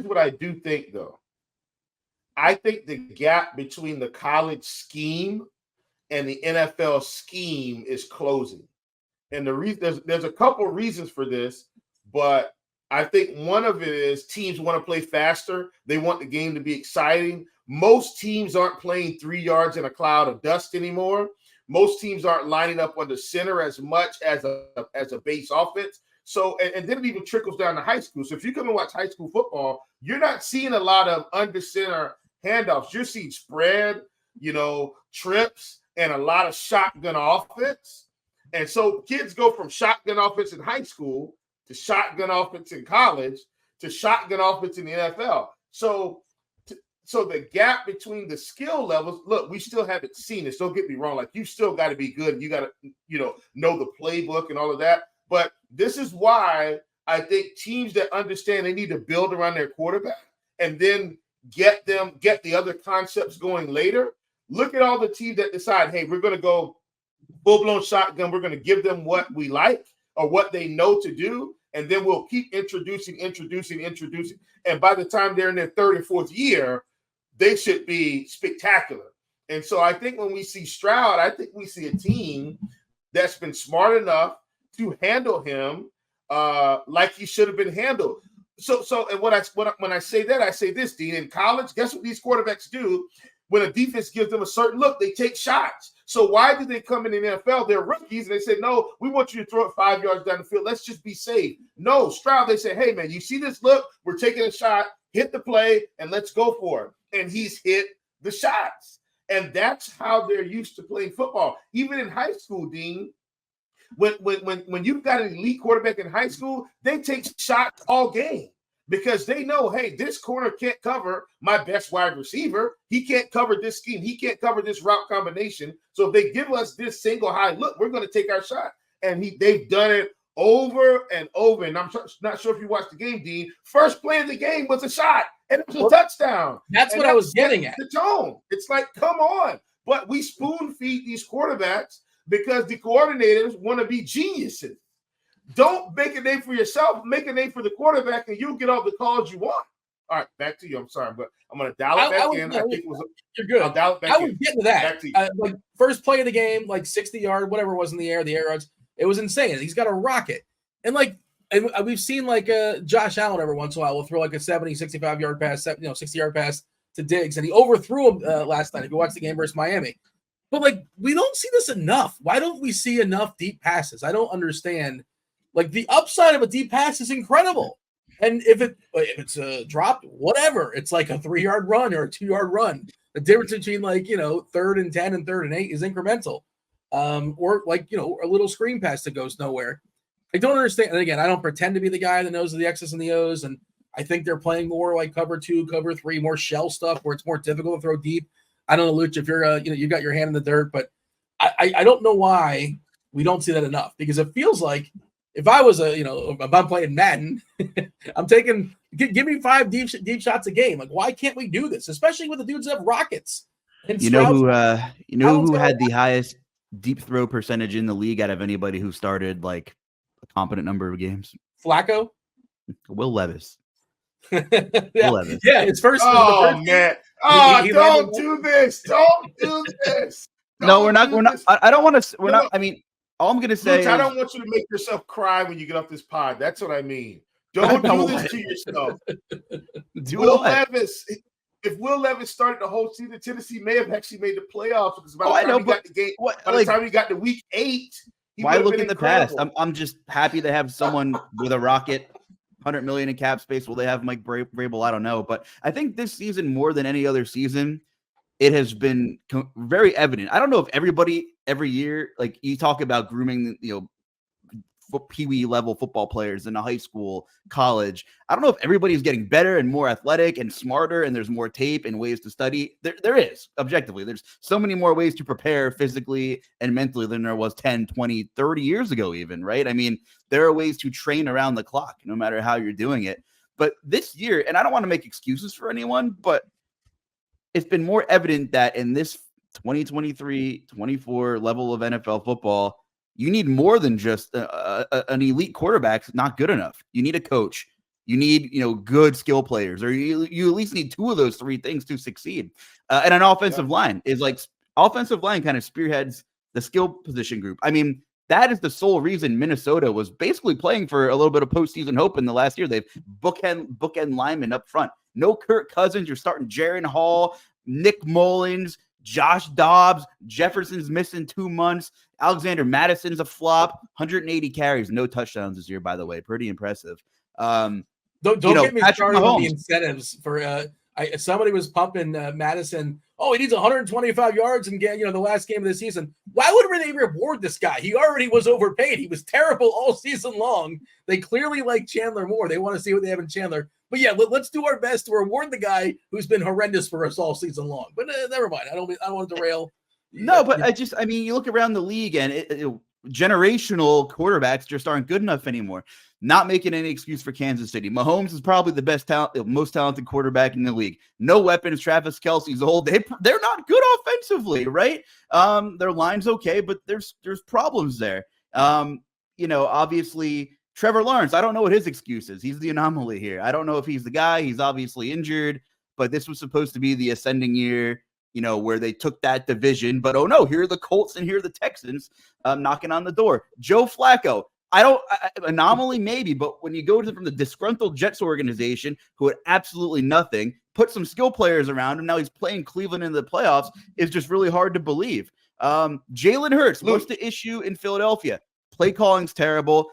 what I do think though. I think the gap between the college scheme and the NFL scheme is closing. And the reason there's a couple of reasons for this, but I think one of it is teams want to play faster. They want the game to be exciting. Most teams aren't playing 3 yards in a cloud of dust anymore. Most teams aren't lining up on the center as much as a base offense. So, and then it even trickles down to high school. So if you come and watch high school football, you're not seeing a lot of under center handoffs. You're seeing spread, trips, and a lot of shotgun offense. And so kids go from shotgun offense in high school to shotgun offense in college to shotgun offense in the NFL. So the gap between the skill levels, look, we still haven't seen this. Don't get me wrong. Like, you still got to be good. And you got to, know the playbook and all of that. But this is why I think teams that understand they need to build around their quarterback and then get the other concepts going later. Look at all the teams that decide, hey, we're going to go full-blown shotgun. We're going to give them what we like or what they know to do. And then we'll keep introducing. And by the time they're in their third and fourth year, they should be spectacular. And so I think when we see Stroud, I think we see a team that's been smart enough to handle him like he should have been handled. So and when I say that, I say this, Dean. In college, guess what these quarterbacks do? When a defense gives them a certain look, they take shots. So why do they come in the NFL? They're rookies, and they say, no, we want you to throw it 5 yards down the field. Let's just be safe. No, Stroud, they say, hey, man, you see this look? We're taking a shot, hit the play, and let's go for it. And he's hit the shots. And that's how they're used to playing football. Even in high school, Dean, when you've got an elite quarterback in high school, they take shots all game because they know, hey, this corner can't cover my best wide receiver. He can't cover this scheme. He can't cover this route combination. So if they give us this single high look, we're going to take our shot. And they've done it over and over. And I'm not sure if you watched the game, Dean. First play of the game was a shot, and it was a touchdown. That's what I was getting at. The tone. It's like, come on. But we spoon feed these quarterbacks because the coordinators want to be geniuses. Don't make a name for yourself. Make a name for the quarterback, and you'll get all the calls you want. All right, back to you. I'm sorry, but I'm going to dial it back in. I think it was. You're good. I'll dial it back I was getting to that. Like first play of the game, like 60-yard, whatever was in the air yards. It was insane. He's got a rocket. And we've seen Josh Allen every once in a while will throw like a 70, 65-yard pass, 60-yard pass to Diggs, and he overthrew him last night. If you watch the game versus Miami. But we don't see this enough. Why don't we see enough deep passes? I don't understand. Like, the upside of a deep pass is incredible. And if it's dropped, whatever, it's like a 3-yard run or a 2-yard run. The difference between 3rd and 10 and 3rd and 8 is incremental. Or a little screen pass that goes nowhere. I don't understand. And again, I don't pretend to be the guy that knows the X's and the O's. And I think they're playing more like cover 2, cover 3, more shell stuff where it's more difficult to throw deep. I don't know, Luuch, if you're you got your hand in the dirt, but I don't know why we don't see that enough, because it feels like if I was if I'm playing Madden, I'm taking give me 5 deep shots a game. Like, why can't we do this? Especially with the dudes that have rockets. And you know who had the highest deep throw percentage in the league out of anybody who started like a competent number of games? Flacco? Will Levis. Yeah, it's first. Oh man! Oh, don't do this! Don't do this! No, we're not. I don't want to. We're not. I mean, all I'm gonna say is, I don't want you to make yourself cry when you get off this pod. That's what I mean. Don't do this to yourself. Will Levis. If Will Levis started the whole season, Tennessee may have actually made the playoffs, because by the time he got the game, by the time he got to week 8, why look in the past? I'm just happy to have someone with a rocket. $100 million in cap space. Will they have Mike Vrabel? I don't know, but I think this season, more than any other season, it has been very evident. I don't know if everybody every year, like you talk about grooming, peewee level football players in a high school, college. I don't know if everybody's getting better and more athletic and smarter, and there's more tape and ways to study. There is, objectively. There's so many more ways to prepare physically and mentally than there was 10, 20, 30 years ago even, right? I mean, there are ways to train around the clock, no matter how you're doing it. But this year, and I don't want to make excuses for anyone, but it's been more evident that in this 2023-24 level of NFL football, you need more than just an elite quarterback. Not good enough. You need a coach. You need, good skill players, or you at least need 2 of those 3 things to succeed. And an offensive line is offensive line kind of spearheads the skill position group. I mean, that is the sole reason Minnesota was basically playing for a little bit of postseason hope in the last year. They've bookend linemen up front. No Kirk Cousins. You're starting Jaron Hall, Nick Mullins, Josh Dobbs. Jefferson's missing 2 months. Alexander Madison's a flop. 180 carries, no touchdowns this year, by the way. Pretty impressive. Don't get me started on the incentives for somebody was pumping Madison. Oh, he needs 125 yards and get the last game of the season. Why would they reward this guy? He already was overpaid. He was terrible all season long. They clearly like Chandler more. They want to see what they have in Chandler. But yeah, let's do our best to reward the guy who's been horrendous for us all season long. But never mind. I don't want to derail. No, but you look around the league and generational quarterbacks just aren't good enough anymore. Not making any excuse for Kansas City. Mahomes is probably the most talented quarterback in the league. No weapons. Travis Kelce's old. They're not good offensively, right? Their line's okay, but there's problems there. Obviously Trevor Lawrence. I don't know what his excuse is. He's the anomaly here. I don't know if he's the guy. He's obviously injured, but this was supposed to be the ascending year, where they took that division. But, oh, no, here are the Colts and here are the Texans knocking on the door. Joe Flacco. Anomaly maybe, but when you go from the disgruntled Jets organization who had absolutely nothing, put some skill players around him, now he's playing Cleveland in the playoffs, is just really hard to believe. Jalen Hurts, what's the issue in Philadelphia? Play calling's terrible.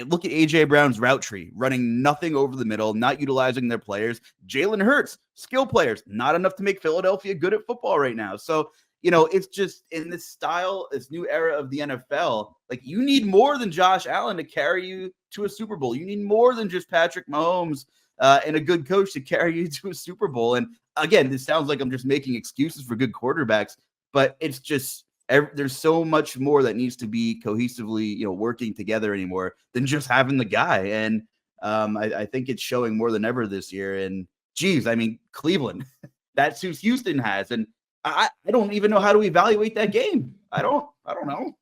Look at A.J. Brown's route tree, running nothing over the middle, not utilizing their players. Jalen Hurts, skill players, not enough to make Philadelphia good at football right now. So, it's just in this style, this new era of the NFL, like you need more than Josh Allen to carry you to a Super Bowl. You need more than just Patrick Mahomes and a good coach to carry you to a Super Bowl. And again, this sounds like I'm just making excuses for good quarterbacks, but it's just there's so much more that needs to be cohesively, working together anymore than just having the guy. And I think it's showing more than ever this year. And geez, I mean, Cleveland, that's who Houston has. And I don't even know how to evaluate that game. I don't know.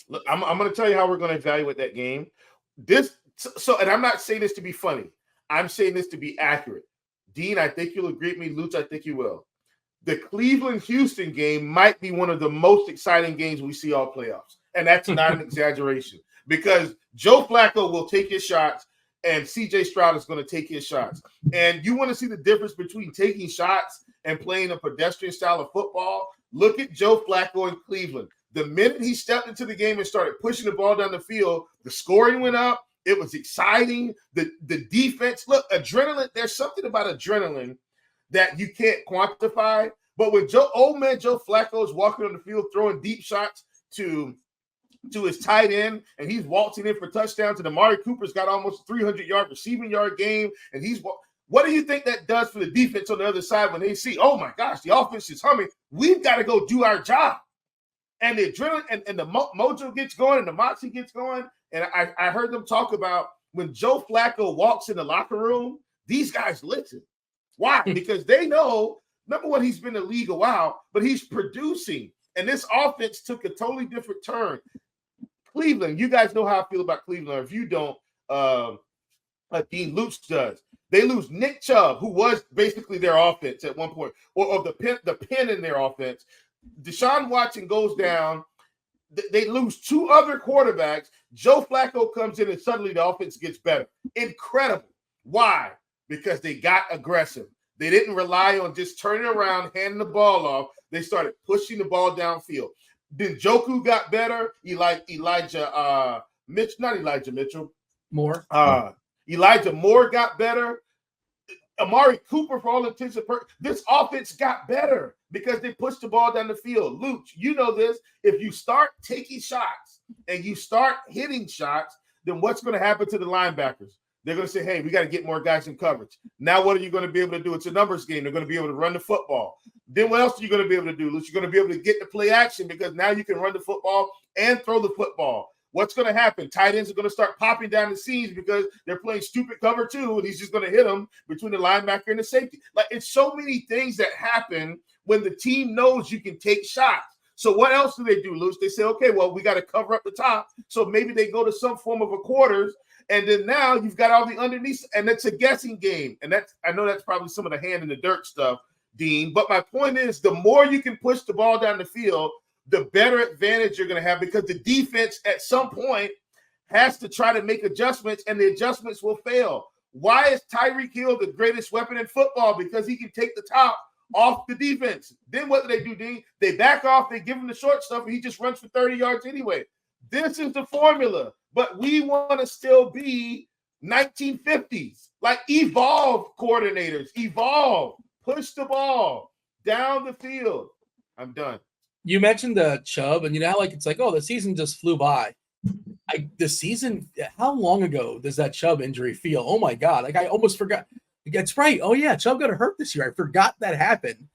Look, I'm going to tell you how we're going to evaluate that game. And I'm not saying this to be funny. I'm saying this to be accurate. Dean, I think you'll agree with me. Luuch, I think you will. The Cleveland-Houston game might be one of the most exciting games we see all playoffs. And that's not an exaggeration, because Joe Flacco will take his shots and CJ Stroud is going to take his shots. And you want to see the difference between taking shots and playing a pedestrian style of football? Look at Joe Flacco in Cleveland. The minute he stepped into the game and started pushing the ball down the field, the scoring went up. It was exciting. The defense, look, adrenaline, there's something about adrenaline that you can't quantify. But when old man Joe Flacco is walking on the field throwing deep shots to his tight end, and he's waltzing in for touchdowns, and Amari Cooper's got almost a 300-yard receiving yard game, and what do you think that does for the defense on the other side when they see, oh my gosh, the offense is humming? We've got to go do our job. and the adrenaline and the mojo gets going and the moxie gets going. And I heard them talk about when Joe Flacco walks in the locker room, these guys listen. Why? Because they know, number one, he's been in the league a while, but he's producing. And this offense took a totally different turn. Cleveland, you guys know how I feel about Cleveland. Or if you don't, Dean Luuch does. They lose Nick Chubb, who was basically their offense at one point, or the pin in their offense. Deshaun Watson goes down. They lose two other quarterbacks. Joe Flacco comes in and suddenly the offense gets better. Incredible. Why? Because they got aggressive. They didn't rely on just turning around, handing the ball off. They started pushing the ball downfield. Then Njoku got better. Elijah Mitchell. More. Elijah Moore got better. Amari Cooper, for all intents and purposes, this offense got better because they pushed the ball down the field. Luuch, you know this. If you start taking shots and you start hitting shots, then what's going to happen to the linebackers? They're going to say, hey, we got to get more guys in coverage. Now what are you going to be able to do? It's a numbers game. They're going to be able to run the football. Then what else are you going to be able to do, Luuch? You're going to be able to get the play action because now you can run the football and throw the football. What's going to happen? Tight ends are going to start popping down the seams because they're playing stupid cover two, and he's just going to hit them between the linebacker and the safety. Like, it's so many things that happen when the team knows you can take shots. So what else do they do, Luuch? They say, okay, well, we got to cover up the top. So maybe they go to some form of a quarters, and then now you've got all the underneath, and it's a guessing game. And I know that's probably some of the hand in the dirt stuff, Dean. But my point is, the more you can push the ball down the field, the better advantage you're going to have because the defense at some point has to try to make adjustments, and the adjustments will fail. Why is Tyreek Hill the greatest weapon in football? Because he can take the top off the defense. Then what do, Dean? They back off, they give him the short stuff, and he just runs for 30 yards anyway. This is the formula, but we want to still be 1950s. Like, evolve, coordinators, evolve. Push the ball down the field. I'm done. You mentioned the Chubb, and you know, like, it's like, oh, the season just flew by. The season, how long ago does that Chubb injury feel? Oh my God. Like, I almost forgot. That's right. Oh yeah. Chubb got hurt this year. I forgot that happened.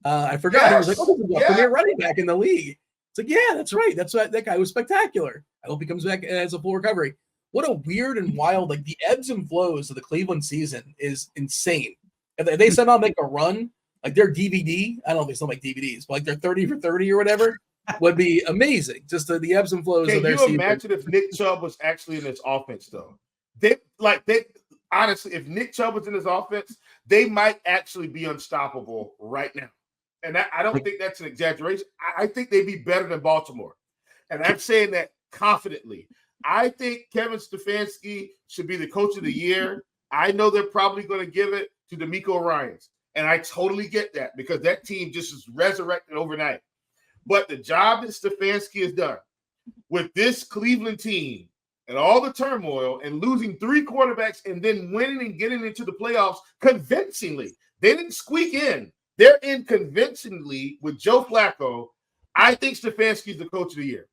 I forgot. Yes. I was like, oh, this is a premier running back in the league. It's like, yeah, that's right. That's what, that guy was spectacular. I hope he comes back as a full recovery. What a weird and wild, like, the ebbs and flows of the Cleveland season is insane. And they somehow make a run, like their DVD, I don't know if they still make DVDs, but like their 30 for 30 or whatever would be amazing. Just the ebbs and flows of their season. Can you imagine if Nick Chubb was actually in this offense, though? Honestly, if Nick Chubb was in his offense, they might actually be unstoppable right now. And I don't think that's an exaggeration. I think they'd be better than Baltimore. And I'm saying that confidently. I think Kevin Stefanski should be the coach of the year. I know they're probably going to give it to DeMeco Ryans. And I totally get that because that team just is resurrected overnight. But the job that Stefanski has done with this Cleveland team and all the turmoil and losing 3 quarterbacks and then winning and getting into the playoffs convincingly. They didn't squeak in. They're in convincingly with Joe Flacco. I think Stefanski is the coach of the year.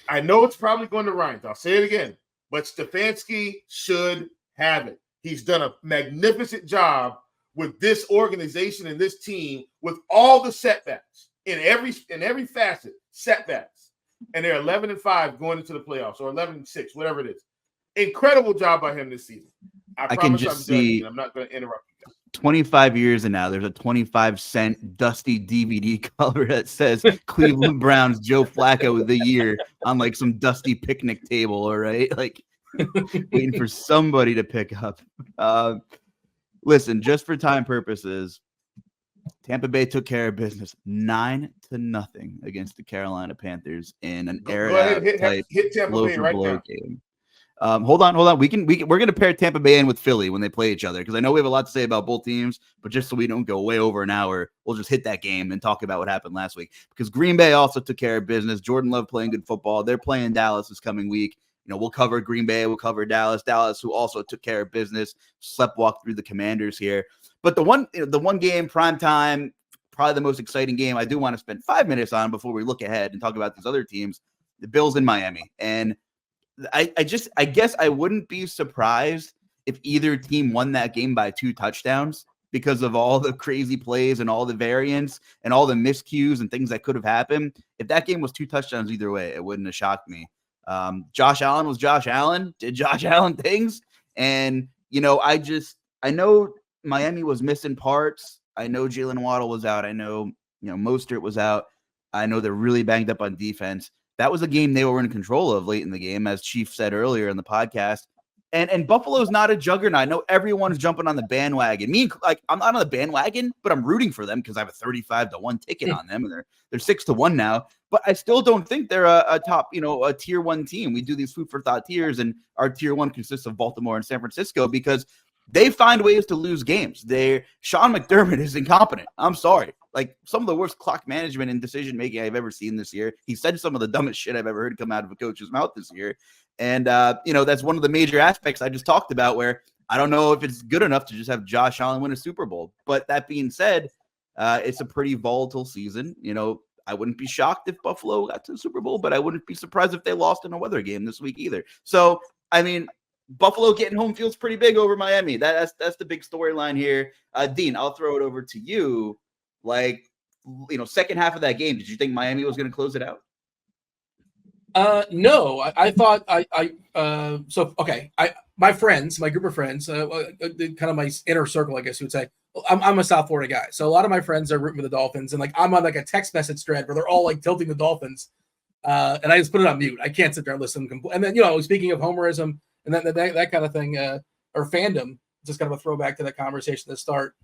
I know it's probably going to Ryans. I'll say it again. But Stefanski should have it. He's done a magnificent job with this organization and this team with all the setbacks in every facet, setbacks. And they're 11-5 going into the playoffs, or 11-6, whatever it is. Incredible job by him this season. I can just see. I'm not going to interrupt you. 25 years and now there's a 25-cent dusty DVD cover that says Cleveland Browns Joe Flacco of the year on like some dusty picnic table. All right. Like waiting for somebody to pick up. Listen, just for time purposes, Tampa Bay took care of business 9-0 against the Carolina Panthers in an hit Tampa Bay right now. Game. Hold on. We're going to pair Tampa Bay in with Philly when they play each other because I know we have a lot to say about both teams, but just so we don't go way over an hour, we'll just hit that game and talk about what happened last week because Green Bay also took care of business. Jordan Love playing good football. They're playing Dallas this coming week. You know, we'll cover Green Bay. We'll cover Dallas, who also took care of business, sleptwalked through the Commanders here. But the one game, prime time, probably the most exciting game I do want to spend 5 minutes on before we look ahead and talk about these other teams, the Bills in Miami. And I guess I wouldn't be surprised if either team won that game by 2 touchdowns. because of all the crazy plays and all the variants and all the miscues and things that could have happened. If that game was 2 touchdowns either way, it wouldn't have shocked me. Josh Allen was Josh Allen, did Josh Allen things. And, I know Miami was missing parts. I know Jalen Waddle was out. I know, Mostert was out. I know they're really banged up on defense. That was a game they were in control of late in the game, as Chief said earlier in the podcast. And Buffalo's not a juggernaut. I know everyone's jumping on the bandwagon. I'm not on the bandwagon, but I'm rooting for them because I have a 35-1 ticket on them, and they're 6-1 now. But I still don't think they're a top, a tier 1 team. We do these food for thought tiers, and our tier 1 consists of Baltimore and San Francisco because they find ways to lose games. Sean McDermott is incompetent. I'm sorry. Like, some of the worst clock management and decision making I've ever seen this year. He said some of the dumbest shit I've ever heard come out of a coach's mouth this year. And, that's one of the major aspects I just talked about, where I don't know if it's good enough to just have Josh Allen win a Super Bowl. But that being said, it's a pretty volatile season. I wouldn't be shocked if Buffalo got to the Super Bowl, but I wouldn't be surprised if they lost in a weather game this week either. So, Buffalo getting home feels pretty big over Miami. That's the big storyline here. Dean, I'll throw it over to you. Second half of that game, did you think Miami was going to close it out? No, I thought my friends, my group of friends, kind of my inner circle, I guess you would say. I'm a South Florida guy, so a lot of my friends are rooting for the Dolphins, and I'm on a text message thread where they're all tilting the Dolphins, and I just put it on mute. I can't sit there and listen. And then speaking of homerism and that kind of thing, or fandom, just kind of a throwback to that conversation to start.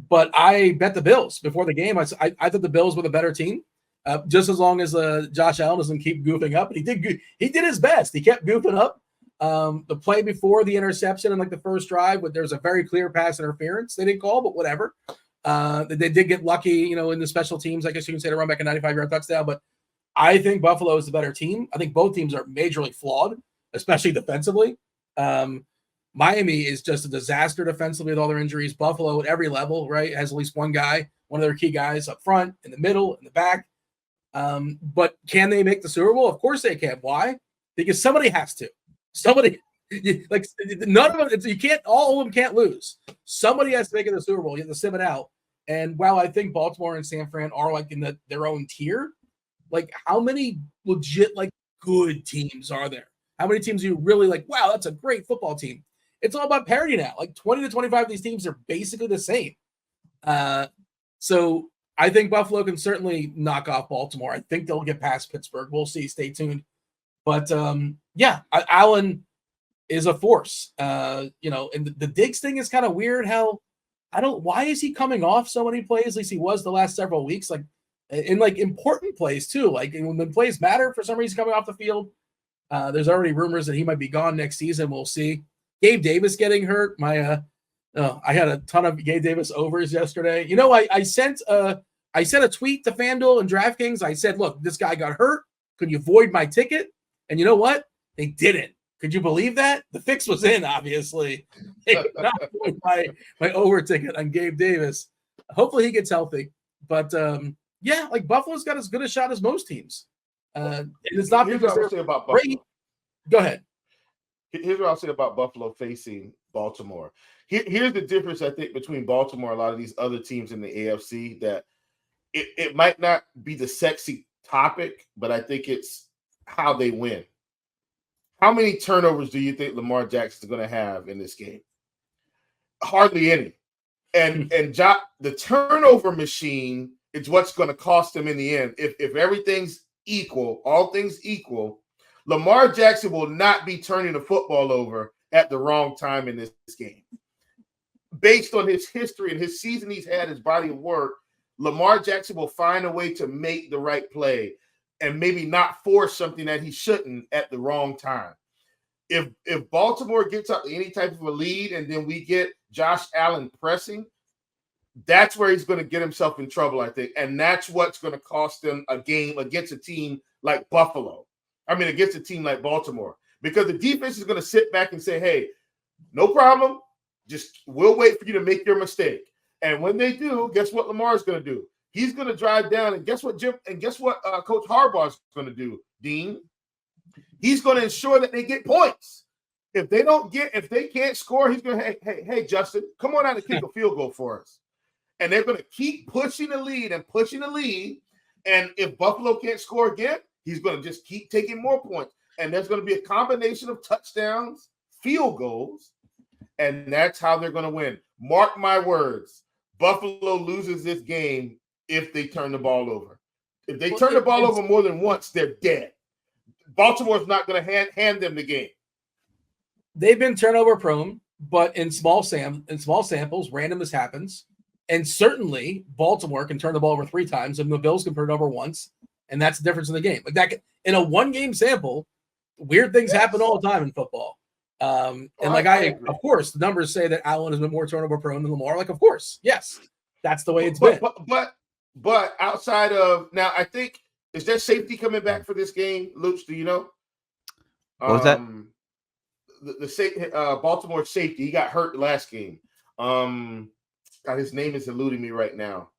But I bet the Bills before the game. I thought the Bills were the better team. Just as long as Josh Allen doesn't keep goofing up, and he did his best. He kept goofing up. The play before the interception and the first drive, there was a very clear pass interference they didn't call, but whatever. They did get lucky, in the special teams. I guess you can say to run back a 95-yard touchdown. But I think Buffalo is the better team. I think both teams are majorly flawed, especially defensively. Miami is just a disaster defensively with all their injuries. Buffalo at every level, right, has at least one of their key guys up front, in the middle, in the back. But can they make the Super Bowl? Of course they can. Why? Because somebody has to. None of them. You can't. All of them can't lose. Somebody has to make it the Super Bowl. You have to sim it out. And while I think Baltimore and San Fran are in their own tier, how many legit good teams are there? How many teams are you really wow, that's a great football team? It's all about parity now. 20 to 25 of these teams are basically the same. So I think Buffalo can certainly knock off Baltimore. I think they'll get past Pittsburgh. We'll see. Stay tuned. But Allen is a force. And the Diggs thing is kind of weird. Why is he coming off so many plays? At least he was the last several weeks. In important plays too. When plays matter, for some reason coming off the field. There's already rumors that he might be gone next season. We'll see. Gabe Davis getting hurt. I had a ton of Gabe Davis overs yesterday. I sent a tweet to FanDuel and DraftKings. I said, look, this guy got hurt. Could you void my ticket? And you know what? They didn't. Could you believe that? The fix was in, obviously. They could not void my over ticket on Gabe Davis. Hopefully he gets healthy. But Buffalo's got as good a shot as most teams. It's not because they're great. Buffalo. Go ahead. Here's what I'll say about Buffalo facing Baltimore. Here's the difference, I think, between Baltimore and a lot of these other teams in the AFC, that it might not be the sexy topic, but I think it's how they win. How many turnovers do you think Lamar Jackson is going to have in this game? Hardly any. And the turnover machine is what's going to cost them in the end. If everything's equal, all things equal, Lamar Jackson will not be turning the football over at the wrong time in this game. Based on his history and his season he's had, his body of work, Lamar Jackson will find a way to make the right play and maybe not force something that he shouldn't at the wrong time. If Baltimore gets up any type of a lead and then we get Josh Allen pressing, that's where he's going to get himself in trouble, I think. And that's what's going to cost them a game against a team like Buffalo. Against a team like Baltimore. Because the defense is going to sit back and say, hey, no problem. Just we'll wait for you to make your mistake. And when they do, guess what Lamar's going to do? He's going to drive down, and guess what Coach Harbaugh is going to do, Dean? He's going to ensure that they get points. if they can't score, he's gonna hey Justin, come on out and kick a field goal for us. And they're gonna keep pushing the lead. And if Buffalo can't score again, he's gonna just keep taking more points. And there's gonna be a combination of touchdowns, field goals, and that's how they're gonna win. Mark my words, Buffalo loses this game if they turn the ball over. If they turn the ball over more than once, they're dead. Baltimore's not gonna hand them the game. They've been turnover prone, but in small samples, randomness happens. And certainly Baltimore can turn the ball over 3 times, and the Bills can turn it over once, and that's the difference in the game. Like that, in a 1-game sample, weird things happen all the time in football. Of course, the numbers say that Allen has been more turnover prone than Lamar. Like, of course, yes, that's the way it's been. But outside of now, I think is there safety coming back for this game, Luuch? Do you know? What was that? The Baltimore safety, he got hurt last game. God, his name is eluding me right now.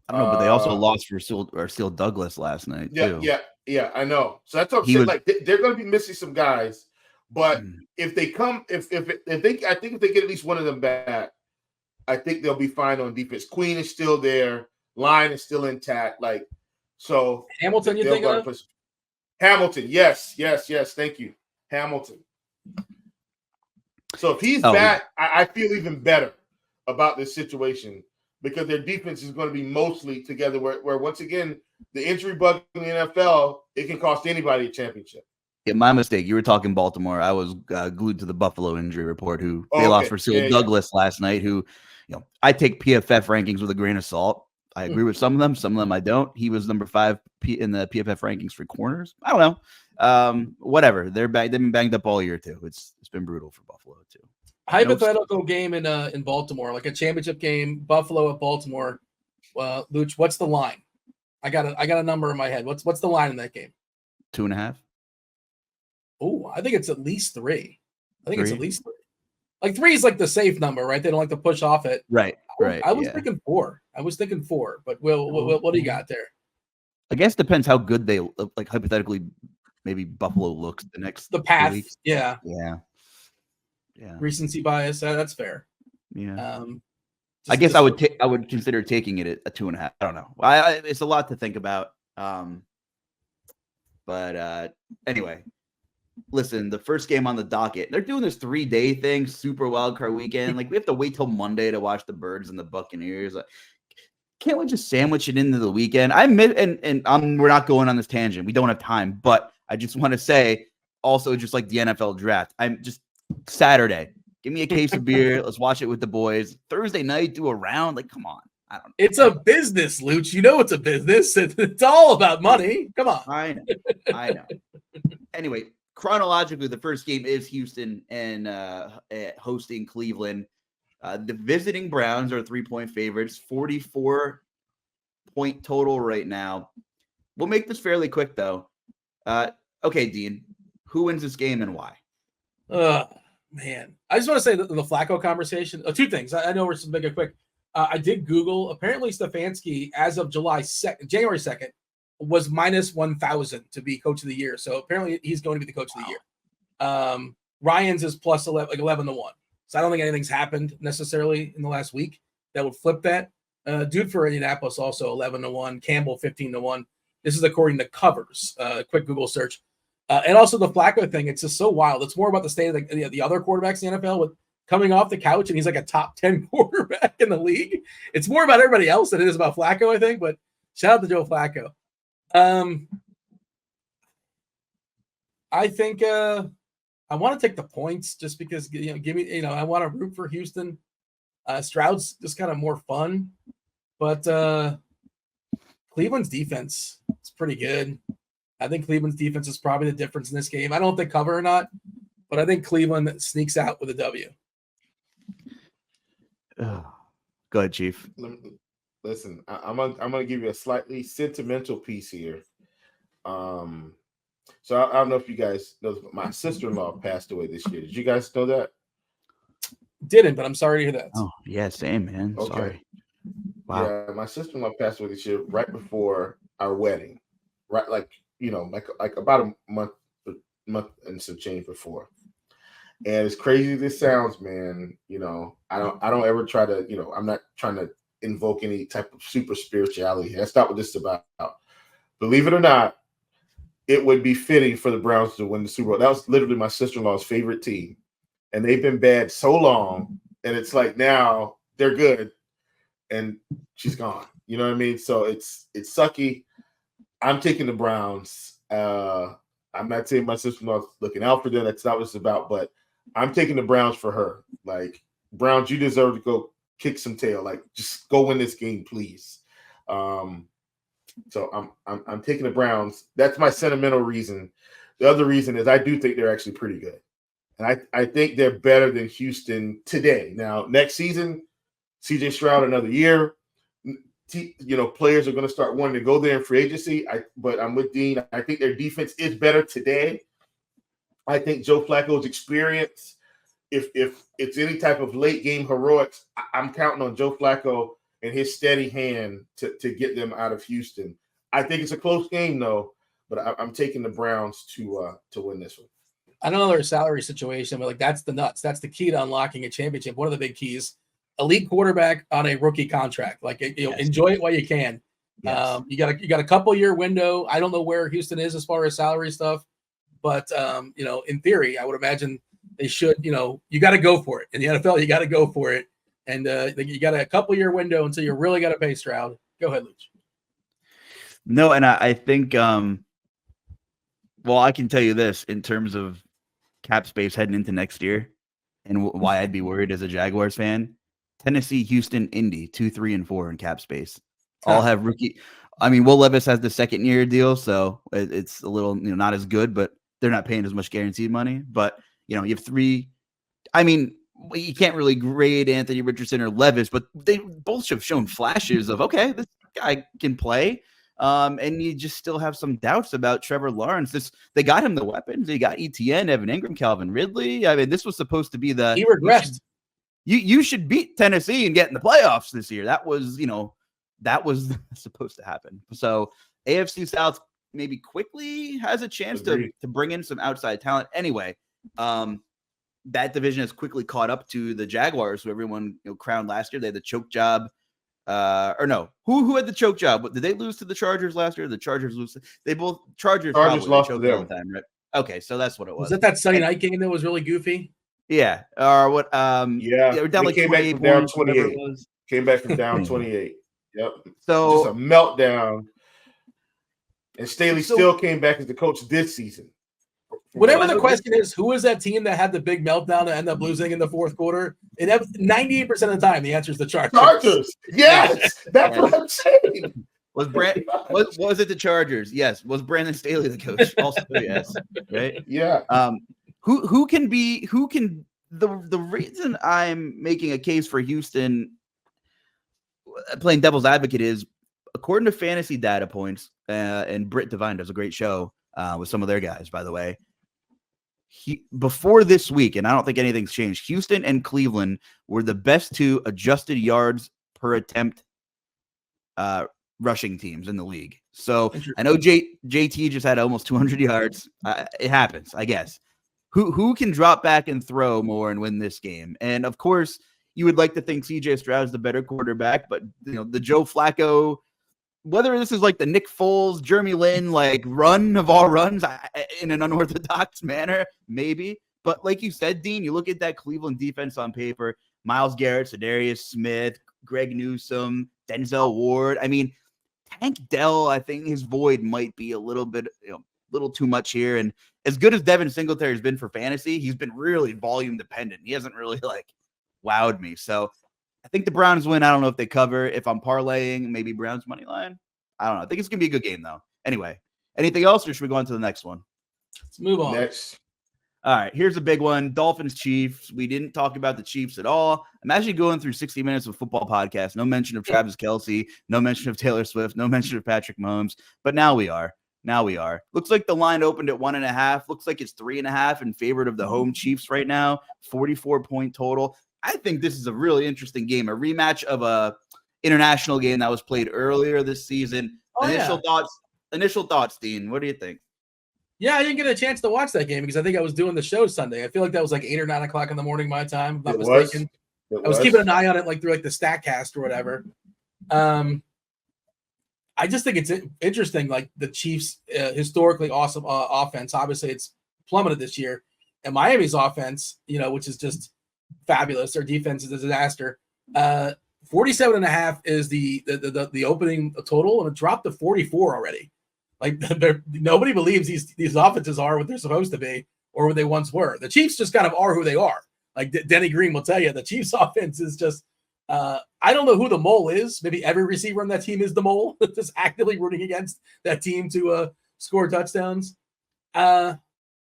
I don't know, but they also lost for Steele Douglas last night too. Yeah, I know. So that's what I'm saying. Like they're going to be missing some guys, but if they get at least one of them back, I think they'll be fine on defense. Queen is still there, line is still intact. Like so, Hamilton, you think of? Hamilton, yes. Thank you, Hamilton. So if he's back, I feel even better about this situation because their defense is going to be mostly together. Where once again, the injury bug in the NFL, it can cost anybody a championship. Yeah, my mistake. You were talking Baltimore. I was glued to the Buffalo injury report. They lost for Steele Douglas last night. Who, I take PFF rankings with a grain of salt. I agree with some of them I don't. He was number 5 in the PFF rankings for corners. I don't know. Whatever. They've been banged up all year too. It's been brutal for Buffalo too. Hypothetical game in Baltimore, like a championship game, Buffalo at Baltimore. Luuch, what's the line? I got a number in my head. What's the line in that game? 2.5. Oh, I think it's at least 3. It's at least 3. Like 3 is like the safe number, right? They don't like to push off it. Right. I was thinking 4. But what do you got there? I guess it depends how good they look. Like hypothetically, maybe Buffalo looks the path. weeks. Yeah. Recency bias. That's fair. Yeah. I guess I would consider taking it at 2.5. I don't know. It's a lot to think about. But anyway, listen, the first game on the docket, they're doing this 3-day thing, super wild card weekend. Like we have to wait till Monday to watch the Birds and the Buccaneers. Can't we just sandwich it into the weekend? We're not going on this tangent. We don't have time, but I just want to say also just like the NFL draft, I'm just Saturday. Give me a case of beer. Let's watch it with the boys. Thursday night, do a round. Like, come on. I don't know. It's a business, Luuch. You know it's a business. It's all about money. Come on. I know. Anyway, chronologically, the first game is Houston and hosting Cleveland. The visiting Browns are 3-point favorites, 44-point total right now. We'll make this fairly quick, though. Okay, Dean, who wins this game and why? Man, I just want to say that the Flacco conversation. 2 things. I know we're just making it quick. I did Google. Apparently, Stefanski, as of January 2nd, was minus 1,000 to be coach of the year. So apparently, he's going to be the coach of the year. Ryan's is plus 11 to 1. So I don't think anything's happened necessarily in the last week that would flip that. Dude for Indianapolis also 11 to 1. Campbell 15 to 1. This is according to Covers. Quick Google search. And also the Flacco thing, it's just so wild. It's more about the state of the other quarterbacks in the NFL with coming off the couch, and he's like a top 10 quarterback in the league. It's more about everybody else than it is about Flacco, I think. But shout out to Joe Flacco. I think I want to take the points just because give me I want to root for Houston. Stroud's just kind of more fun, but Cleveland's defense is pretty good. I think Cleveland's defense is probably the difference in this game. I don't know if they cover or not, but I think Cleveland sneaks out with a W. Go ahead, Chief. Listen, I'm gonna give you a slightly sentimental piece here. So I don't know if you guys know, but my sister-in-law passed away this year. Did you guys know that? Didn't, but I'm sorry to hear that. Oh, yeah, same, man. Okay. Sorry. Wow. Yeah, my sister-in-law passed away this year right before our wedding. Right, like about a month and some change before. And as crazy as this sounds, man, I don't ever try to, I'm not trying to invoke any type of super spirituality. That's not what this is about. Believe it or not, it would be fitting for the Browns to win the Super Bowl. That was literally my sister-in-law's favorite team. And they've been bad so long. And it's like now they're good and she's gone. You know what I mean? So it's sucky. I'm taking the Browns. I'm not saying my sister-in-law's looking out for them. That's not what it's about. But I'm taking the Browns for her. Like, Browns, you deserve to go kick some tail. Like, just go win this game, please. So I'm taking the Browns. That's my sentimental reason. The other reason is I do think they're actually pretty good. And I think they're better than Houston today. Now, next season, CJ Stroud another year. Players are going to start wanting to go there in free agency. But I'm with Dean. I think their defense is better today. I think Joe Flacco's experience, if it's any type of late game heroics, I'm counting on Joe Flacco and his steady hand to get them out of Houston. I think it's a close game though, but I'm taking the Browns to win this one. I know their salary situation, but that's the nuts. That's the key to unlocking a championship. One of the big keys: elite quarterback on a rookie contract. Enjoy it while you can. Yes. You got a couple year window. I don't know where Houston is as far as salary stuff, but in theory, I would imagine they should. You got to go for it in the NFL. You got to go for it, and you got a couple year window until you really got to pay Stroud. Go ahead, Luuch. No, and I think, I can tell you this in terms of cap space heading into next year, and why I'd be worried as a Jaguars fan. Tennessee, Houston, Indy, 2, 3, and 4 in cap space. All have rookie. I mean, Will Levis has the second year deal, so it's a little not as good, but they're not paying as much guaranteed money. But you have 3. I mean, you can't really grade Anthony Richardson or Levis, but they both have shown flashes of this guy can play. And you just still have some doubts about Trevor Lawrence. They got him the weapons. They got ETN, Evan Ingram, Calvin Ridley. I mean, this was supposed to be he regressed. You should beat Tennessee and get in the playoffs this year. That was supposed to happen. So AFC South maybe quickly has a chance to bring in some outside talent. Anyway, that division has quickly caught up to the Jaguars, who everyone crowned last year. They had the choke job. Who had the choke job? Did they lose to the Chargers last year? The Chargers lose. Chargers lost to them all the time, right? Okay, so that's what it was. Was that Sunday night game that was really goofy? Yeah. Or what? They were down like came back from down 28. Came back from down 28. Yep. So just a meltdown. And Staley still came back as the coach this season. Whatever the question is, who is that team that had the big meltdown and ended up losing in the fourth quarter? 98% of the time, the answer is the Chargers. Yes, that's what I'm saying. Was it the Chargers? Yes. Was Brandon Staley the coach? Also, yes. Right. Yeah. The reason I'm making a case for Houston, playing devil's advocate, is according to fantasy data points, and Britt Devine does a great show with some of their guys, by the way. Before this week, and I don't think anything's changed, Houston and Cleveland were the best 2 adjusted yards per attempt rushing teams in the league. So I know JT just had almost 200 yards. It happens, I guess. Who can drop back and throw more and win this game? And of course, you would like to think CJ Stroud is the better quarterback, but the Joe Flacco, whether this is like the Nick Foles, Jeremy Lin, run of all runs in an unorthodox manner, maybe. But like you said, Dean, you look at that Cleveland defense on paper, Myles Garrett, Za'Darius Smith, Greg Newsome, Denzel Ward. I mean, Tank Dell, I think his void might be a little bit, little too much here. And as good as Devin Singletary has been for fantasy, he's been really volume dependent. He hasn't really wowed me. So I think the Browns win. I don't know if they cover. If I'm parlaying, maybe Browns money line. I don't know. I think it's going to be a good game, though. Anyway, anything else, or should we go on to the next one? Let's move on. Next. All right, here's a big one. Dolphins Chiefs. We didn't talk about the Chiefs at all. I'm actually going through 60 Minutes of Football podcast. No mention of Travis Kelce. No mention of Taylor Swift. No mention of Patrick Mahomes. But now we are. Looks like the line opened at 1.5. Looks like it's 3.5 in favor of the home Chiefs right now. 44-point total. I think this is a really interesting game. A rematch of a international game that was played earlier this season. Initial thoughts, Dean. What do you think? Yeah, I didn't get a chance to watch that game because I think I was doing the show Sunday. I feel like that was like 8 or 9 o'clock in the morning my time, if I'm not mistaken. I was keeping an eye on it like through like the StatCast or whatever. I just think it's interesting, like the Chiefs' historically awesome offense. Obviously, it's plummeted this year, and Miami's offense, which is just fabulous. Their defense is a disaster. 47.5 is the opening total, and it dropped to 44 already. Like nobody believes these offenses are what they're supposed to be or what they once were. The Chiefs just kind of are who they are. Like Denny Green will tell you, the Chiefs' offense is just. I don't know who the mole is. Maybe every receiver on that team is the mole, just actively rooting against that team to score touchdowns. The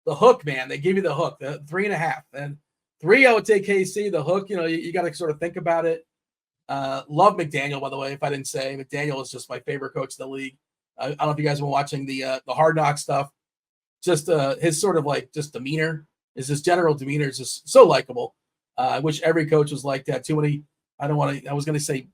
hook, man, they give you the hook, the 3.5. And 3, I would take KC. The hook, you got to sort of think about it. Love McDaniel, by the way, if I didn't say. McDaniel is just my favorite coach in the league. I don't know if you guys have been watching the Hard Knock stuff. Just his sort of like just demeanor, his general demeanor is just so likable. I wish every coach was like that. Too many. I was going to say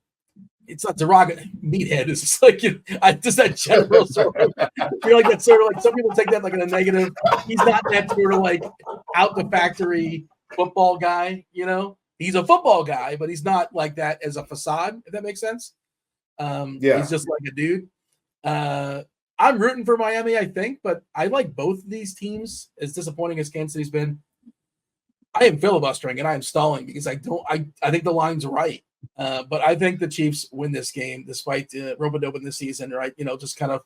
it's not derogatory. Meathead is just like just that general sort of. I feel like that's sort of like some people take that like in a negative. He's not that sort of like out the factory football guy. He's a football guy, but he's not like that as a facade. If that makes sense. He's just like a dude. I'm rooting for Miami, I think, but I like both of these teams. As disappointing as Kansas City's been. I am filibustering and I am stalling because I think the line's right. But I think the Chiefs win this game despite robo-doping this season, right? Just kind of,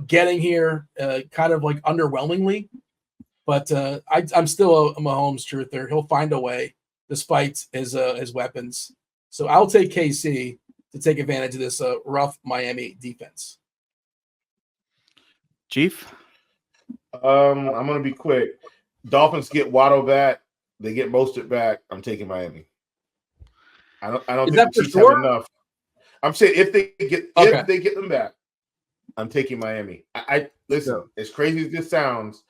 getting here kind of like underwhelmingly. But I'm still a Mahomes truther. He'll find a way despite his weapons. So I'll take KC to take advantage of this rough Miami defense. Chief? I'm going to be quick. Dolphins get Waddle back. They get Mostert back. I'm taking Miami. I don't think the Chiefs have enough. I'm saying if they get them back, I'm taking Miami. I listen, as crazy as this sounds,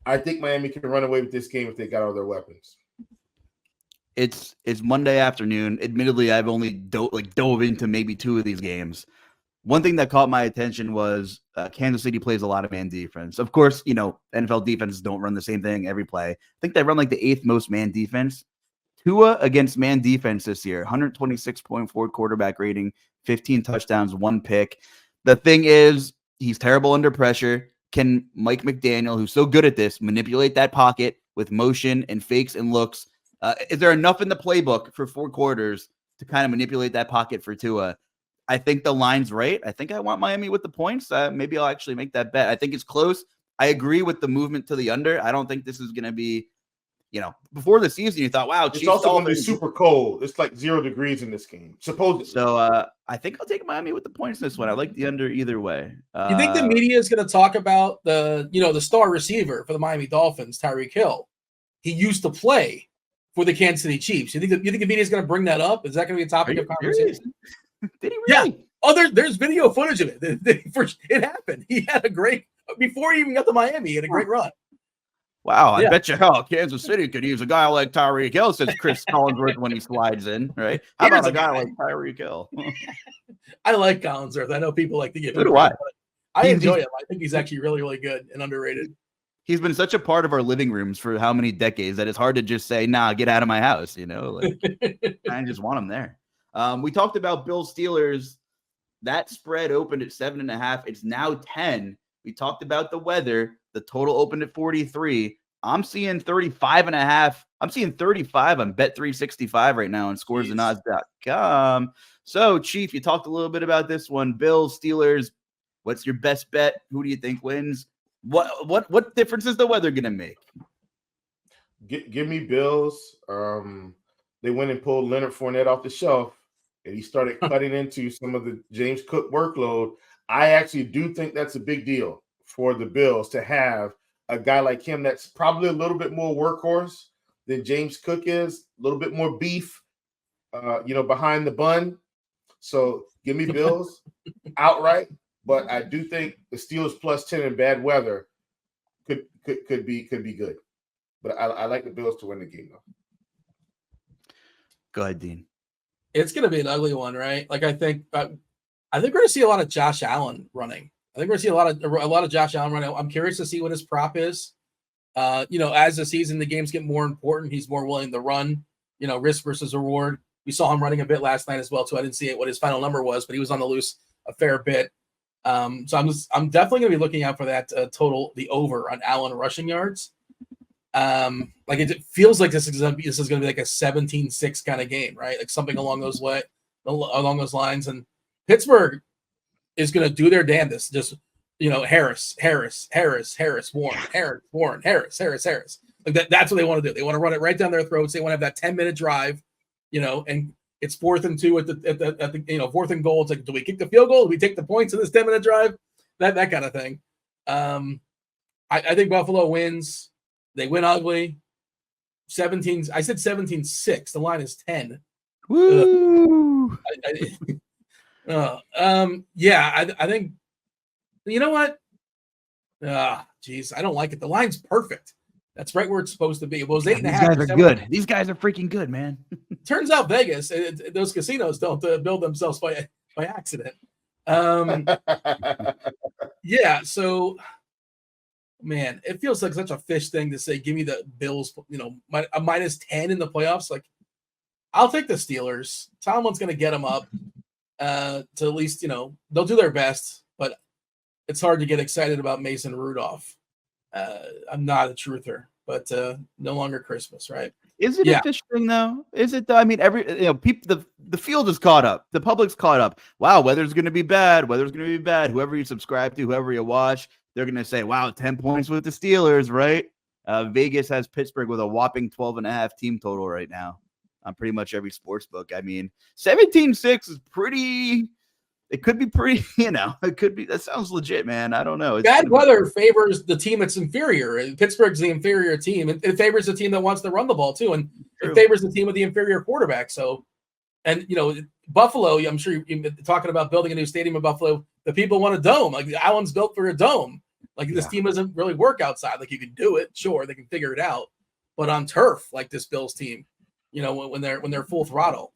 I think Miami can run away with this game if they got all their weapons. It's Monday afternoon. Admittedly, I've only dove into maybe 2 of these games. One thing that caught my attention was Kansas City plays a lot of man defense. Of course, NFL defenses don't run the same thing every play. I think they run like the 8th most man defense. Tua against man defense this year, 126.4 quarterback rating, 15 touchdowns, 1 pick. The thing is, he's terrible under pressure. Can Mike McDaniel, who's so good at this, manipulate that pocket with motion and fakes and looks? Is there enough in the playbook for 4 quarters to kind of manipulate that pocket for Tua? I think the line's right. I think I want Miami with the points. Maybe I'll actually make that bet. I think it's close. I agree with the movement to the under. I don't think this is going to be, before the season, you thought, wow, it's also going to be super cold. It's like 0 degrees in this game, supposedly. So I think I'll take Miami with the points in this one. I like the under either way. You think the media is going to talk about the star receiver for the Miami Dolphins, Tyreek Hill? He used to play for the Kansas City Chiefs. You think the media is going to bring that up? Is that going to be a topic of conversation? Did he really? Yeah. Oh, there's video footage of it. It happened. He had a great before he even got to Miami. He had a great run. Wow, I bet you hell Kansas City could use a guy like Tyreek Hill, says Chris Collinsworth when he slides in, right? How about a guy like Tyreek Hill? I like Collinsworth. I know people like to give him. So do I. I enjoy him. I think he's actually really, really good and underrated. He's been such a part of our living rooms for how many decades that it's hard to just say, nah, get out of my house, I just want him there. We talked about Bills Steelers. That spread opened at 7.5. It's now 10. We talked about the weather. The total opened at 43. I'm seeing 35.5. I'm seeing 35 on Bet365 right now on scoresandodds.com. So, Chief, you talked a little bit about this one. Bills, Steelers. What's your best bet? Who do you think wins? What difference is the weather going to make? Give me Bills. They went and pulled Leonard Fournette off the shelf, and he started cutting into some of the James Cook workload. I actually do think that's a big deal for the Bills to have a guy like him that's probably a little bit more workhorse than James Cook is, a little bit more beef, behind the bun. So give me Bills outright, but I do think the Steelers plus 10 in bad weather could be good. But I like the Bills to win the game, though. Go ahead, Dean. It's going to be an ugly one, right? Like I think we're going to see a lot of Josh Allen running. I think we're seeing a lot of Josh Allen right now. I'm curious to see what his prop is. As the games get more important, he's more willing to run. Risk versus reward. We saw him running a bit last night as well, too. I didn't see what his final number was, but he was on the loose a fair bit. So I'm definitely going to be looking out for that total, the over on Allen rushing yards. It feels like this is going to be like a 17-6 kind of game, right? Like something along those lines. And Pittsburgh is going to do their damnedest. Just Harris, Warren, Harris. Like that's what they want to do. They want to run it right down their throats. They want to have that 10-minute drive, and it's 4th and 2 at the 4th and goal. It's like, do we kick the field goal? Do we take the points in this 10-minute drive? That kind of thing. I think Buffalo wins. They win ugly. 17. I said 17-6. The line is 10. Woo! I think. You know what? Geez, I don't like it. The line's perfect. That's right where it's supposed to be. It was 8.5. These guys are good. These guys are freaking good, man. Turns out Vegas, those casinos don't build themselves by accident. So, man, it feels like such a fish thing to say, give me the Bills, a -10 in the playoffs. Like, I'll take the Steelers. Tomlin's going to get them up to at least, they'll do their best, but it's hard to get excited about Mason Rudolph. I'm not a truther, but no longer Christmas, right? Is it a fish thing though? Is it though? I mean, people, the field is caught up. The public's caught up. Wow, weather's going to be bad. Whoever you subscribe to, whoever you watch, they're going to say, wow, 10 points with the Steelers, right? Vegas has Pittsburgh with a whopping 12.5 team total right now on pretty much every sports book. I mean, 17-6 is pretty. It could be pretty, it could be. That sounds legit, man. I don't know. Bad weather favors the team that's inferior. Pittsburgh's the inferior team. It favors the team that wants to run the ball, too. And it favors the team with the inferior quarterback. So, and, Buffalo, I'm sure you're talking about building a new stadium in Buffalo. The people want a dome. Like, Allen's built for a dome. Like, this team doesn't really work outside. Like, you can do it. Sure, they can figure it out. But on turf, like this Bills team, when they're full throttle.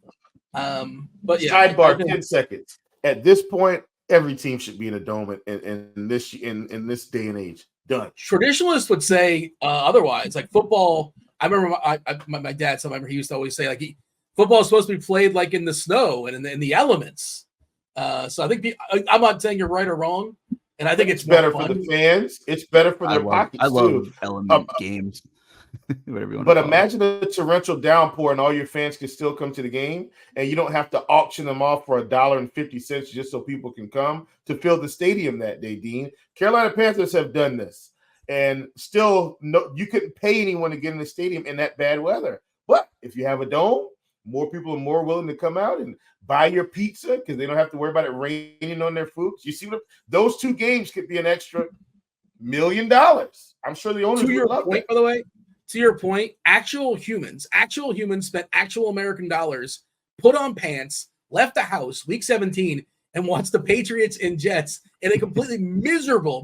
But yeah. Sidebar, 10 seconds. At this point, every team should be in a dome in this day and age. Done. Traditionalists would say otherwise. Like football, I remember my dad. So I remember he used to always say football is supposed to be played like in the snow and in the elements. So I think I'm not saying you're right or wrong, and I think it's better for the fans. It's better for their pockets. I love element games. Whatever you want. But imagine a torrential downpour and all your fans can still come to the game, and you don't have to auction them off for $1.50 just so people can come to fill the stadium that day, Dean. Carolina Panthers have done this, and still you couldn't pay anyone to get in the stadium in that bad weather. But if you have a dome, more people are more willing to come out and buy your pizza because they don't have to worry about it raining on their food. You see those two games could be an extra $1 million. I'm sure the owners would love that. By the way. To your point, actual humans spent actual American dollars, put on pants, left the house week 17, and watched the Patriots and Jets in a completely miserable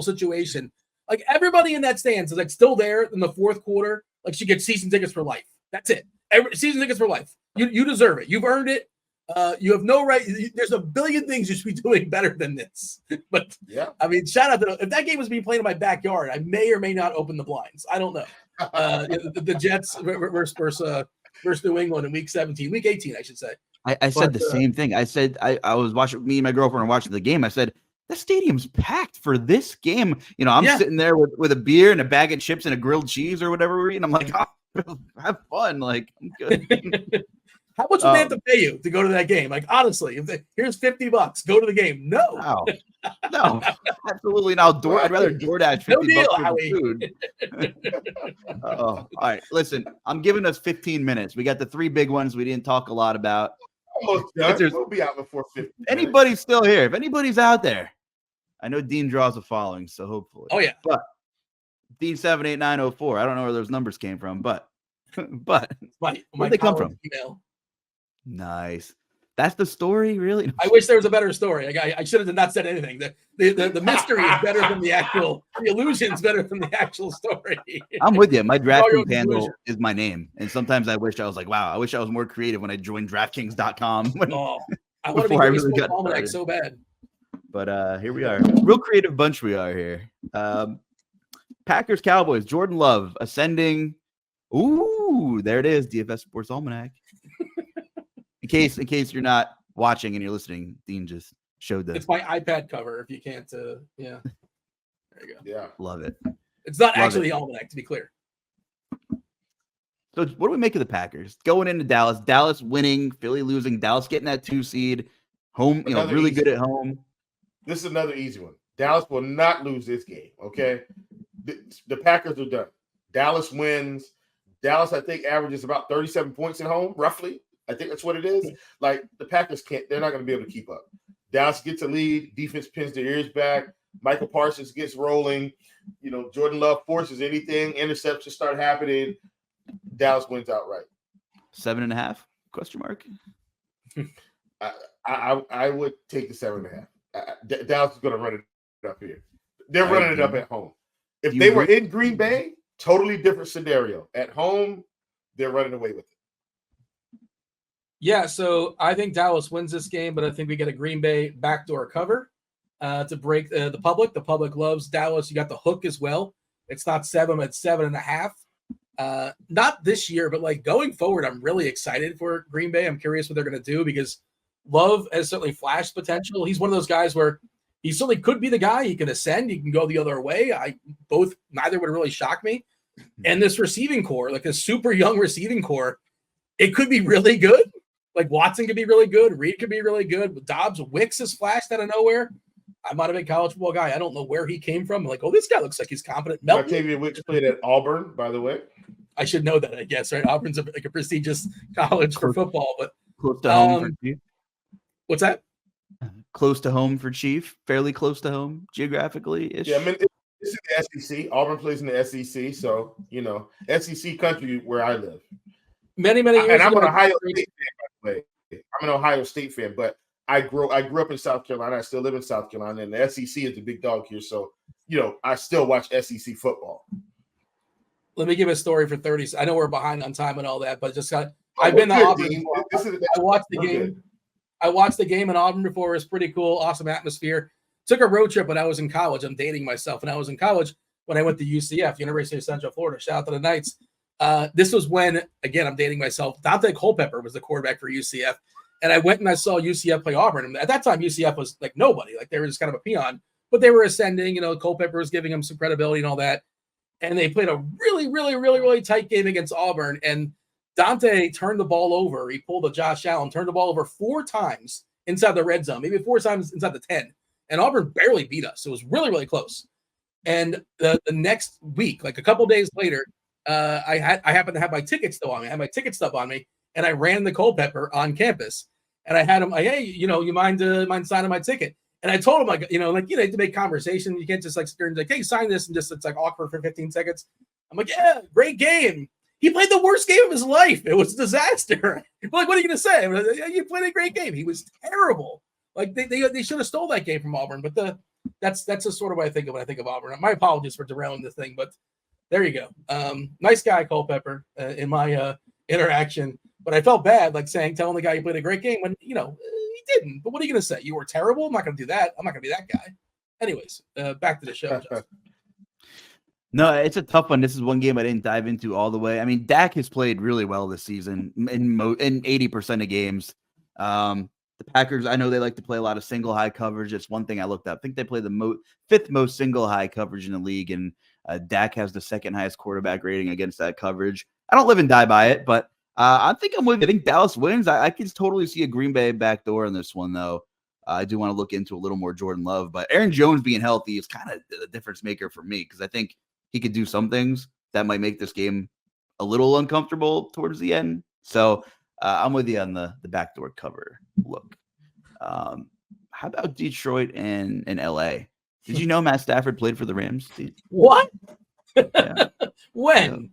situation. Like everybody in that stands is like still there in the fourth quarter. Like she gets season tickets for life. That's it. Season tickets for life. You deserve it. You've earned it. You have no right. There's a billion things you should be doing better than this. But yeah, I mean, shout out to if that game was being played in my backyard, I may or may not open the blinds. I don't know. The Jets versus New England in week 17, week 18, I should say. I said the same thing. I said I was watching. Me and my girlfriend were watching the game. I said the stadium's packed for this game. I'm sitting there with a beer and a bag of chips and a grilled cheese or whatever we're eating. I'm like, oh, have fun. Like, I'm good. How much would they have to pay you to go to that game? Like, honestly, here's $50, go to the game. No, absolutely not. I'd rather DoorDash $50 for food. All right, listen, I'm giving us 15 minutes. We got the three big ones we didn't talk a lot about. We'll be out before 50. Anybody's still here? If anybody's out there, I know Dean draws a following, so hopefully. Oh yeah, but Dean 78904. I don't know where those numbers came from, but where'd they come from? Email. Nice. That's the story, really? I wish there was a better story. I should have not said anything. The mystery is better than the illusion's better than the actual story. I'm with you. My DraftKings handle is my name. And sometimes I wish I was like, wow, I wish I was more creative when I joined DraftKings.com. I want to be really got so bad. But here we are. Real creative bunch we are here. Packers, Cowboys, Jordan Love ascending. Ooh, there it is. DFS Sports Almanac. In case you're not watching and you're listening, Dean just showed this. It's my iPad cover. If you can't, yeah. There you go. Yeah, love it. It's not actually the almanac, to be clear. So what do we make of the Packers going into Dallas? Dallas winning, Philly losing, Dallas getting that 2 seed, home, really good at home. This is another easy one. Dallas will not lose this game. Okay, the Packers are done. Dallas wins. Dallas, I think, averages about 37 points at home, roughly. I think that's what it is. Like, the Packers can't, they're not going to be able to keep up. Dallas gets a lead. Defense pins their ears back. Michael Parsons gets rolling. Jordan Love forces anything. Interceptions start happening. Dallas wins outright. 7.5? Question mark. I would take the 7.5. Dallas is going to run it up here. They're running it up at home. If they were in Green Bay, totally different scenario. At home, they're running away with it. Yeah, so I think Dallas wins this game, but I think we get a Green Bay backdoor cover to break the public. The public loves Dallas. You got the hook as well. It's not 7, it's 7.5. Not this year, but like going forward, I'm really excited for Green Bay. I'm curious what they're going to do because Love has certainly flashed potential. He's one of those guys where he certainly could be the guy. He can ascend. He can go the other way. Neither would really shock me. And this receiving core, like a super young receiving core, it could be really good. Like Watson could be really good. Reed could be really good. Dobbs, Wicks has flashed out of nowhere. I'm not a big college football guy. I don't know where he came from. I'm like, this guy looks like he's competent. Octavia Wicks played at Auburn, by the way. I should know that, I guess, right? Auburn's a prestigious college for football, but close to home for Chief. What's that? Close to home for Chief, fairly close to home geographically. Yeah, I mean, this is the SEC. Auburn plays in the SEC, so SEC country where I live. Many years. And I'm an Ohio State fan, by the way. I'm an Ohio State fan, but I grew up in South Carolina. I still live in South Carolina, and the SEC is the big dog here. So, I still watch SEC football. Let me give a story for 30. I know we're behind on time and all that, but I've been to Auburn. I watched the game. Good. I watched the game in Auburn before. It was pretty cool, awesome atmosphere. Took a road trip when I was in college. I'm dating myself. When I was in college, when I went to UCF, University of Central Florida. Shout out to the Knights. This was when, again, I'm dating myself. Dante Culpepper was the quarterback for UCF. And I went and I saw UCF play Auburn. And at that time, UCF was like nobody. Like they were just kind of a peon. But they were ascending. Culpepper was giving them some credibility and all that. And they played a really, really, really, really tight game against Auburn. And Dante turned the ball over. He pulled a Josh Allen, turned the ball over 4 times inside the red zone, maybe 4 times inside the 10. And Auburn barely beat us. It was really, really close. And the next week, like a couple days later, I happened to have my ticket still on me. I had my ticket stub on me, and I ran the Culpepper on campus. And I had him like, hey, you mind signing my ticket? And I told him, like, you have to make conversation. You can't just like sit there and like, hey, sign this, and just it's like awkward for 15 seconds. I'm like, yeah, great game. He played the worst game of his life. It was a disaster. Like, what are you gonna say? You played a great game. He was terrible. Like they should have stole that game from Auburn. But that's just sort of what I think of when I think of Auburn. My apologies for derailing the thing, but there you go. Nice guy, Culpepper, in my interaction. But I felt bad, like telling the guy he played a great game when he didn't. But what are you gonna say? You were terrible. I'm not gonna do that. I'm not gonna be that guy. Anyways, back to the show. No, it's a tough one. This is one game I didn't dive into all the way. I mean, Dak has played really well this season in 80% of games. The Packers, I know they like to play a lot of single high coverage. It's one thing I looked up. I think they play the 5th most single high coverage in the league, and Dak has the 2nd highest quarterback rating against that coverage. I don't live and die by it, but I think I'm with you. I think Dallas wins. I can totally see a Green Bay backdoor in this one, though. I do want to look into a little more Jordan Love, but Aaron Jones being healthy is kind of the difference maker for me because I think he could do some things that might make this game a little uncomfortable towards the end. So I'm with you on the backdoor cover look. How about Detroit and LA? Did you know Matt Stafford played for the Rams? What? Yeah. When?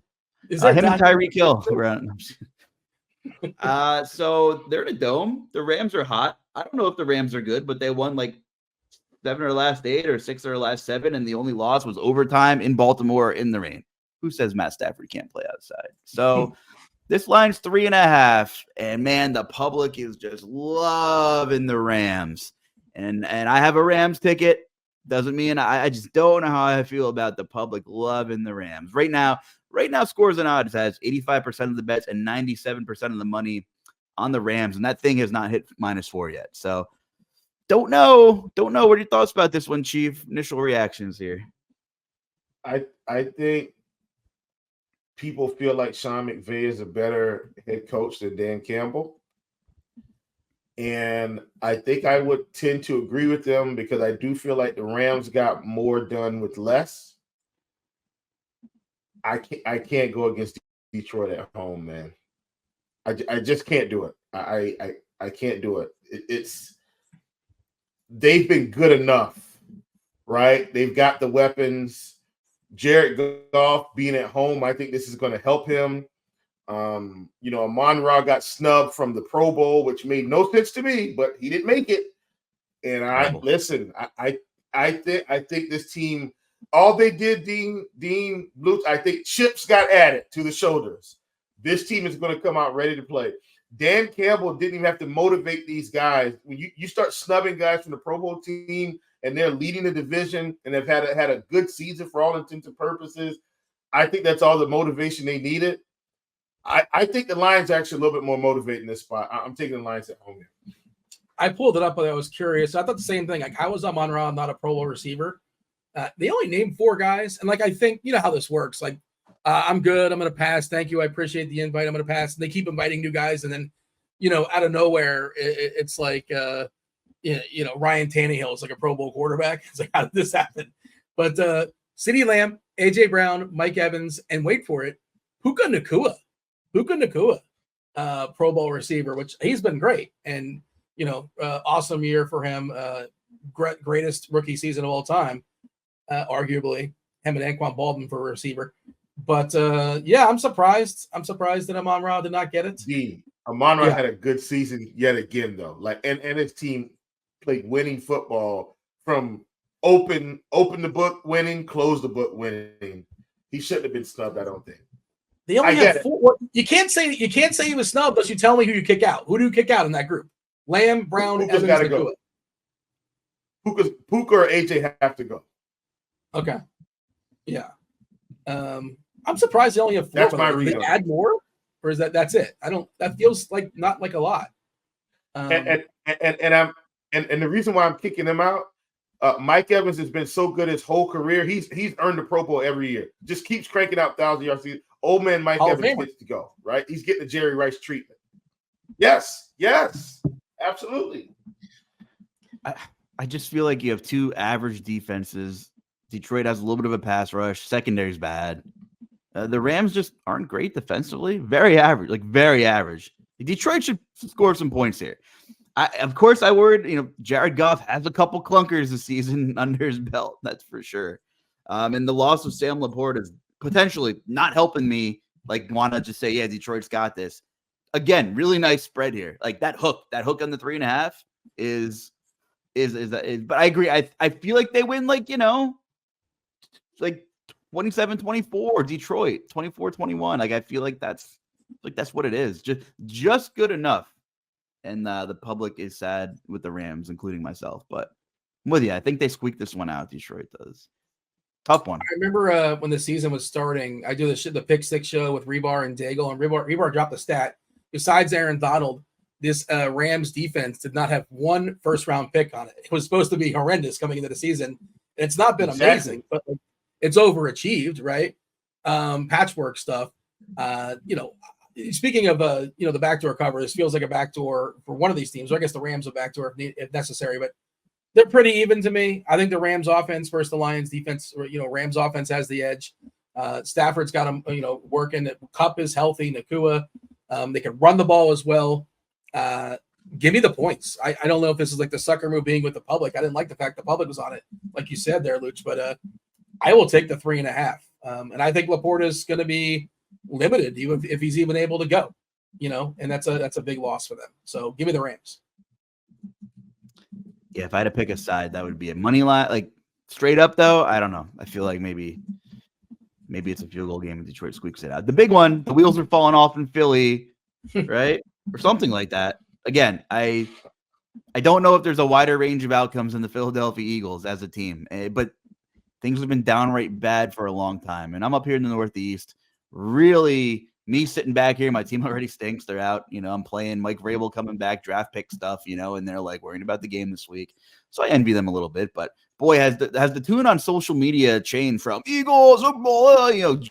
Is that him and Tyreek Hill around? So they're in a dome. The Rams are hot. I don't know if the Rams are good, but they won like 7 of their last 8 or 6 of their last 7, and the only loss was overtime in Baltimore in the rain. Who says Matt Stafford can't play outside? So this line's 3.5, and man, the public is just loving the Rams. And I have a Rams ticket. Doesn't mean I just don't know how I feel about the public loving the Rams. Right now, Scores and Odds has 85% of the bets and 97% of the money on the Rams, and that thing has not hit -4 yet. So don't know. What are your thoughts about this one, Chief? Initial reactions here. I think people feel like Sean McVay is a better head coach than Dan Campbell. And I think I would tend to agree with them because I do feel like the Rams got more done with less. I can't go against Detroit at home, man. I just can't do it. I can't do it. It's they've been good enough, right? They've got the weapons. Jared Goff being at home, I think this is going to help him. Amon-Ra got snubbed from the Pro Bowl, which made no sense to me, but he didn't make it. And I think this team, all they did, Dean Luuch, I think chips got added to the shoulders. This team is going to come out ready to play. Dan Campbell didn't even have to motivate these guys. When you start snubbing guys from the Pro Bowl team and they're leading the division and have had a good season for all intents and purposes, I think that's all the motivation they needed. I think the Lions are actually a little bit more motivated in this spot. I'm taking the Lions at home here. I pulled it up, but I was curious. I thought the same thing. Like, how was Amon-Ra not a Pro Bowl receiver? They only named 4 guys. And, I think, you know how this works. I'm good. I'm going to pass. Thank you. I appreciate the invite. I'm going to pass. And they keep inviting new guys. And then, out of nowhere, it's like, Ryan Tannehill is like a Pro Bowl quarterback. It's like, how did this happen? But CeeDee Lamb, A.J. Brown, Mike Evans, and wait for it, Puka Nacua, Pro Bowl receiver, which he's been great. And, awesome year for him. Greatest rookie season of all time, arguably. Him and Anquan Baldwin for a receiver. But, I'm surprised. I'm surprised that Amon-Ra did not get it. Amon-Ra had a good season yet again, though. And his team played winning football from open the book winning, close the book winning. He shouldn't have been snubbed, I don't think. They only have 4. You can't say he was snubbed unless you tell me who you kick out. Who do you kick out in that group? Lamb, Brown, Puka's got to go. Puka or AJ have to go. Okay. Yeah. I'm surprised they only have 4. That's my reason. They add more, or is that's it? That feels like not like a lot. And the reason why I'm kicking him out, Mike Evans has been so good his whole career. He's earned the Pro Bowl every year. Just keeps cranking out 1,000 yards. Old man Mike Evans gets to go, right? He's getting the Jerry Rice treatment. Yes, absolutely. I just feel like you have 2 average defenses. Detroit has a little bit of a pass rush. Secondary's bad. The Rams just aren't great defensively. Very average. Detroit should score some points here. Of course, I worried, Jared Goff has a couple clunkers this season under his belt. That's for sure. And the loss of Sam Laporte is potentially not helping me, want to just say, yeah, Detroit's got this. Again, really nice spread here. That hook on the 3.5 is but I agree. I feel like they win 27-24, Detroit, 24-21. I feel like that's what it is. Just good enough. And the public is sad with the Rams, including myself. But I'm with you. I think they squeaked this one out. Detroit does. Tough one. I remember when the season was starting, I do the Pick Six show with Rebar and Daigle, and Rebar dropped the stat. Besides Aaron Donald, this Rams defense did not have 1 first-round pick on it. It was supposed to be horrendous coming into the season. It's not been amazing, but it's overachieved, right? Patchwork stuff. Speaking of the backdoor cover, this feels like a backdoor for one of these teams. Or I guess the Rams a backdoor if necessary, but they're pretty even to me. I think the Rams offense versus the Lions defense, Rams offense has the edge. Stafford's got them, working. Kupp is healthy. Nacua. They can run the ball as well. Give me the points. I don't know if this is like the sucker move being with the public. I didn't like the fact the public was on it, like you said there, Luuch, but I will take the 3.5. And I think Laporta is going to be limited, even if he's even able to go, and that's a big loss for them. So give me the Rams. Yeah, if I had to pick a side, that would be a money line. Straight up though, I don't know. I feel like maybe it's a field goal game and Detroit squeaks it out. The big one, the wheels are falling off in Philly, right? Or something like that. Again, I I don't know if there's a wider range of outcomes in the Philadelphia Eagles as a team, but things have been downright bad for a long time. And I'm up here in the Northeast, really me sitting back here. My team already stinks. They're out. I'm playing Mike Vrabel coming back, draft pick stuff, and they're like worrying about the game this week. So I envy them a little bit. But boy, has the tune on social media changed from Eagles,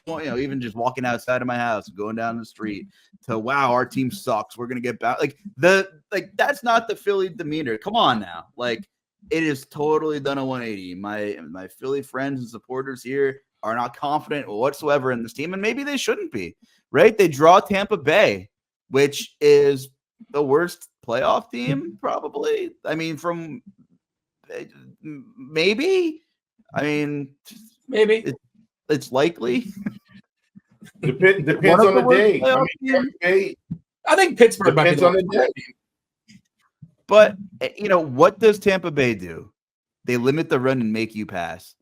even just walking outside of my house, going down the street to wow, our team sucks. We're gonna get back. That's not the Philly demeanor. Come on now, it is totally done a 180. My Philly friends and supporters here are not confident whatsoever in this team, and maybe they shouldn't be, right? They draw Tampa Bay, which is the worst playoff team, probably. I mean, maybe. It's likely. Depends on the day. I think Pittsburgh might be on the day. But, what does Tampa Bay do? They limit the run and make you pass.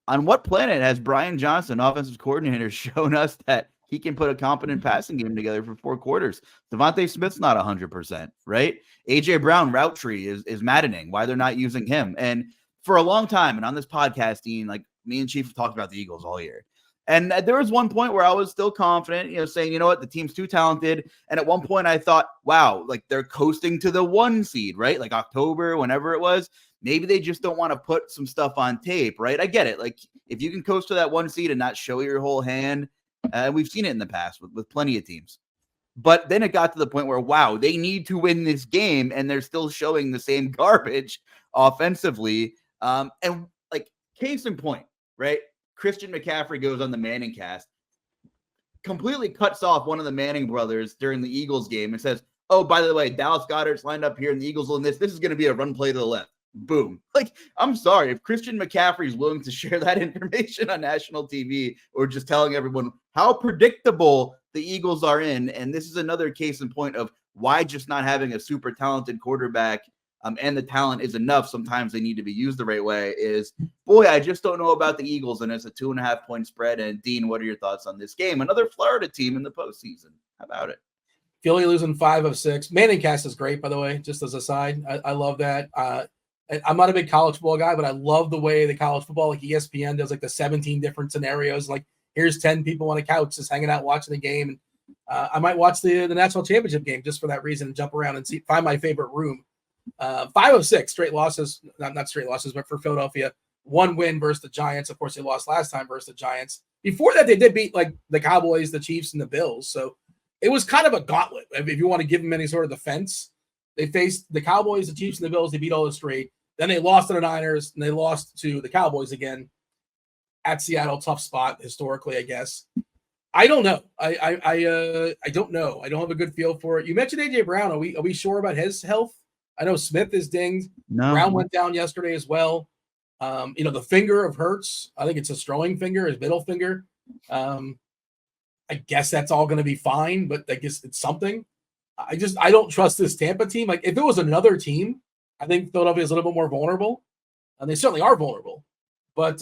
On what planet has Brian Johnson, offensive coordinator, shown us that he can put a competent passing game together for 4 quarters? Devontae Smith's not 100%, right? A.J. Brown route tree is maddening. Why they're not using him. And for a long time, and on this podcast, Dean, me and Chief have talked about the Eagles all year. And there was one point where I was still confident, saying, you know what, the team's too talented. And at one point I thought, wow, they're coasting to the 1 seed, right? October, whenever it was. Maybe they just don't want to put some stuff on tape, right? I get it. If you can coast to that 1 seed and not show your whole hand, we've seen it in the past with plenty of teams. But then it got to the point where, wow, they need to win this game, and they're still showing the same garbage offensively. Case in point, right? Christian McCaffrey goes on the Manning cast, completely cuts off one of the Manning brothers during the Eagles game and says, oh, by the way, Dallas Goedert's lined up here and the Eagles will win this. This is going to be a run play to the left. Boom. I'm sorry. If Christian McCaffrey is willing to share that information on national TV or just telling everyone how predictable the Eagles are in, and this is another case in point of why just not having a super talented quarterback and the talent is enough. Sometimes they need to be used the right way is, boy, I just don't know about the Eagles, and it's a 2.5 point spread. And Dean, what are your thoughts on this game? Another Florida team in the postseason. How about it? Philly losing 5 of 6. Manning cast is great, by the way, just as a side. I love that. I'm not a big college football guy, but I love the way the college football, ESPN does the 17 different scenarios. Here's 10 people on a couch just hanging out watching the game. And I might watch the national championship game just for that reason and jump around and find my favorite room. 5 of 6 straight losses, not straight losses, but for Philadelphia. 1 win versus the Giants. Of course, they lost last time versus the Giants. Before that, they did beat the Cowboys, the Chiefs, and the Bills. So it was kind of a gauntlet. If you want to give them any sort of defense, they faced the Cowboys, the Chiefs, and the Bills. They beat all the straight. Then they lost to the Niners, and they lost to the Cowboys again at Seattle. Tough spot historically, I guess. I don't know. I don't know. I don't have a good feel for it. You mentioned A.J. Brown. Are we sure about his health? I know Smith is dinged. No. Brown went down yesterday as well. The finger of Hurts, I think it's his throwing finger, his middle finger. I guess that's all going to be fine, but I guess it's something. I don't trust this Tampa team. If it was another team, I think Philadelphia is a little bit more vulnerable, and they certainly are vulnerable. But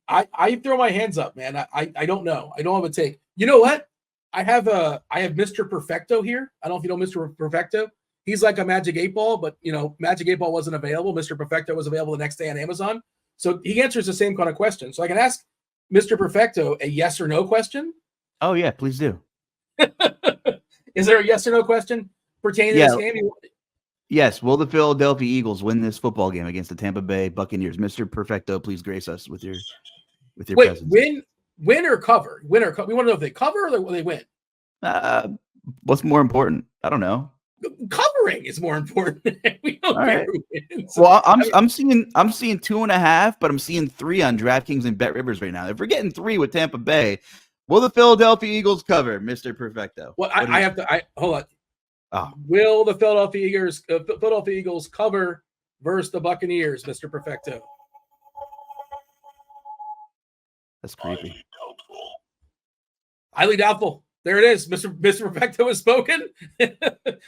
I throw my hands up, man. I don't know. I don't have a take. You know what? I have Mr. Perfecto here. I don't know if you know Mr. Perfecto. He's like a Magic 8 Ball, but Magic 8 Ball wasn't available. Mr. Perfecto was available the next day on Amazon. So he answers the same kind of question. So I can ask Mr. Perfecto a yes or no question. Oh yeah, please do. Is there a yes or no question pertaining to this game? Yes. Will the Philadelphia Eagles win this football game against the Tampa Bay Buccaneers? Mr. Perfecto, please grace us with your presence. Win or cover? Win or cover? We want to know if they cover or they win. What's more important? I don't know. Covering is more important. We don't care who wins. Well, I'm seeing 2.5, but I'm seeing 3 on DraftKings and Bet Rivers right now. If we're getting 3 with Tampa Bay, will the Philadelphia Eagles cover, Mr. Perfecto? Well, I hold on. Oh. Will the Philadelphia Eagles cover versus the Buccaneers, Mr. Perfecto? That's creepy. Highly doubtful. There it is. Mr. Perfecto has spoken.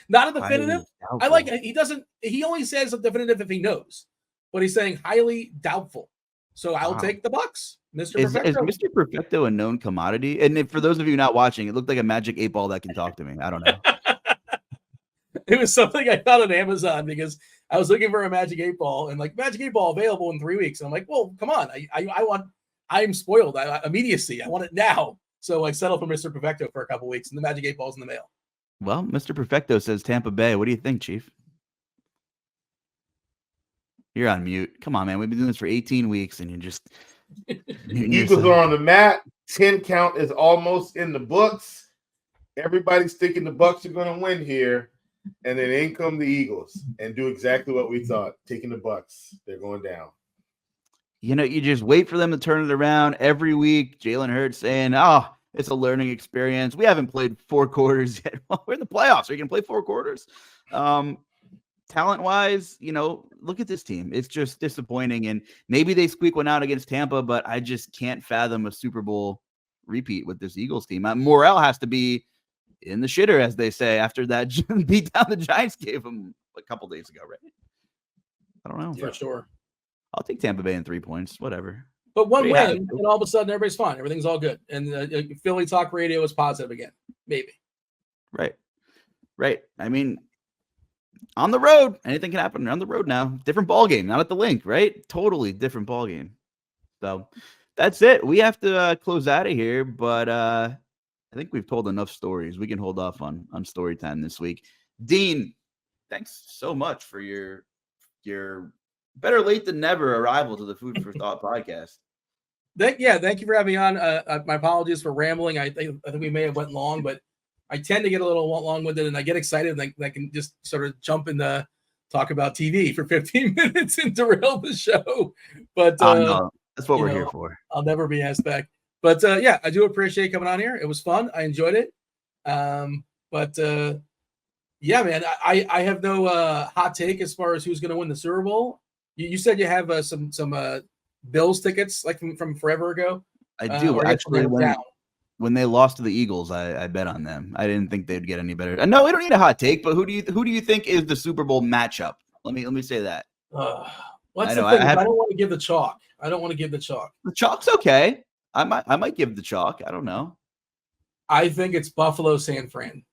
Not a definitive. I like it. He only says a definitive if he knows, but he's saying highly doubtful. So I'll take the Bucs. Mr. Perfecto. Is Mr. Perfecto a known commodity? And for those of you not watching, it looked like a Magic 8 Ball that can talk to me. I don't know. It was something I found on Amazon because I was looking for a Magic 8 Ball and like Magic 8 Ball available in 3 weeks. And I'm like, well, come on. I'm spoiled. Immediacy. I want it now. So I settled for Mr. Perfecto for a couple weeks and the Magic 8 Ball's in the mail. Well, Mr. Perfecto says Tampa Bay. What do you think, Chief? You're on mute. Come on, man. We've been doing this for 18 weeks and you're just. Eagles are on the mat. 10 count is almost in the books. Everybody's thinking the Bucks are going to win here. And then in come the Eagles and do exactly what we thought. Taking the Bucks. They're going down. You know, you just wait for them to turn it around every week. Jalen Hurts saying, oh, it's a learning experience. We haven't played 4 quarters yet. Well, we're in the playoffs. Are you going to play 4 quarters? Talent-wise, you know, look at this team. It's just disappointing. And maybe they squeak one out against Tampa, but I just can't fathom a Super Bowl repeat with this Eagles team. Morale has to be in the shitter, as they say, after that beat down the Giants gave them a couple days ago, right? I don't know. For sure. I'll take Tampa Bay in 3 points, whatever. But one win, and all of a sudden everybody's fine. Everything's all good. And Philly Talk Radio is positive again. Maybe. Right. I mean, on the road, anything can happen on the road now. Different ball game, not at the link, right? Totally different ball game. So that's it. We have to close out of here, but I think we've told enough stories. We can hold off on story time this week. Dean, thanks so much for your better late than never arrival to the Food for Thought podcast. Thank you for having me on. My apologies for rambling. I think we may have went long, but I tend to get a little long-winded and I get excited and I can just sort of jump in the talk about TV for 15 minutes and derail the show. But no, that's what we're here for. I'll never be asked back. But I do appreciate coming on here. It was fun. I enjoyed it. Man, I have no hot take as far as who's going to win the Super Bowl. You said you have some Bills tickets like from forever ago. I do actually. When they lost to the Eagles, I bet on them. I didn't think they'd get any better. No, we don't need a hot take. But who do you think is the Super Bowl matchup? Let me say that. What's the thing? I don't want to give the chalk. The chalk's okay. I might give the chalk. I don't know. I think it's Buffalo San Fran.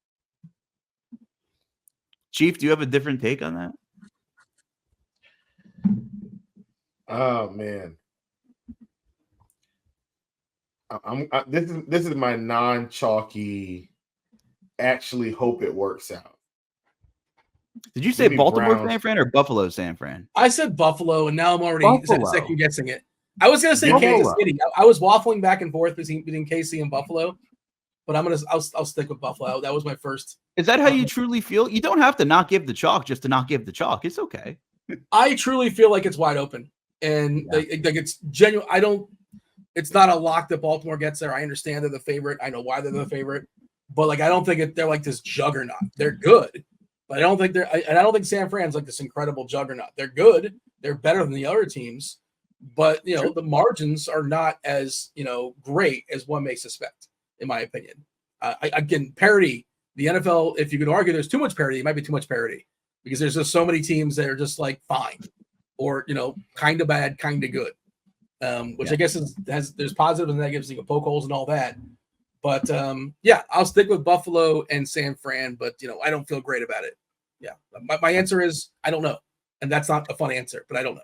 Chief, do you have a different take on that? Oh man. This is my non-chalky. Actually, hope it works out. Did you say Baltimore San Fran or Buffalo San Fran? I said Buffalo, and now I'm already second guessing it. I was gonna say Kansas City. I was waffling back and forth between KC and Buffalo, but I'll stick with Buffalo. That was my first. Is that how you truly feel? You don't have to not give the chalk just to not give the chalk. It's okay. I truly feel like it's wide open, and like it's genuine. It's not a lock that Baltimore gets there. I understand they're the favorite. I know why they're the favorite, but like I don't think they're like this juggernaut. They're good, but I don't think San Fran's like this incredible juggernaut. They're good. They're better than the other teams, but the margins are not as great as one may suspect, in my opinion. Again, parity. The NFL, if you could argue there's too much parity, it might be too much parity because there's just so many teams that are just like fine, or kind of bad, kind of good. Which I guess there's positives and negatives. You can poke holes and all that, but I'll stick with Buffalo and San Fran. But I don't feel great about it. Yeah, my answer is I don't know, and that's not a fun answer, but I don't know.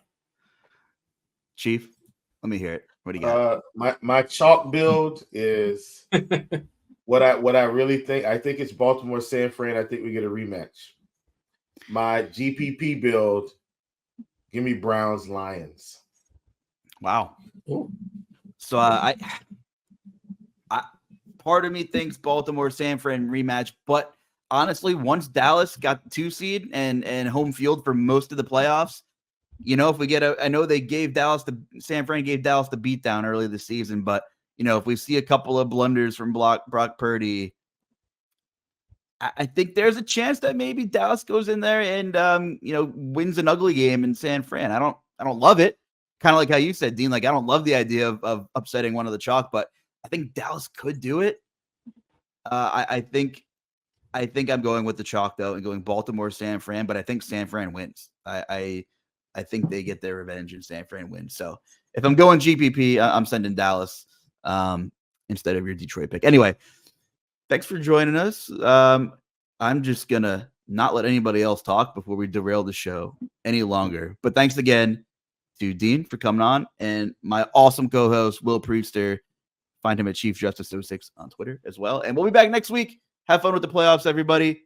Chief, let me hear it. What do you got? My chalk build is what I really think. I think it's Baltimore San Fran. I think we get a rematch. My GPP build, give me Browns Lions. Wow. Ooh. So I part of me thinks Baltimore San Fran rematch, but honestly, once Dallas got the 2 seed and home field for most of the playoffs, if we get I know they gave San Fran gave Dallas the beatdown early this season, but if we see a couple of blunders from Brock Purdy, I think there's a chance that maybe Dallas goes in there and wins an ugly game in San Fran. I don't love it. Kind of like how you said, Dean, like I don't love the idea of upsetting one of the chalk, but I think Dallas could do it. I think I'm going with the chalk though and going Baltimore San Fran, but I think San Fran wins. I think they get their revenge and San Fran wins. So if I'm going GPP, I'm sending Dallas instead of your Detroit pick. Anyway, thanks for joining us. I'm just gonna not let anybody else talk before we derail the show any longer. But thanks again to Dean for coming on and my awesome co-host, Will Priester. Find him at Chief Justice 06 on Twitter as well. And we'll be back next week. Have fun with the playoffs, everybody.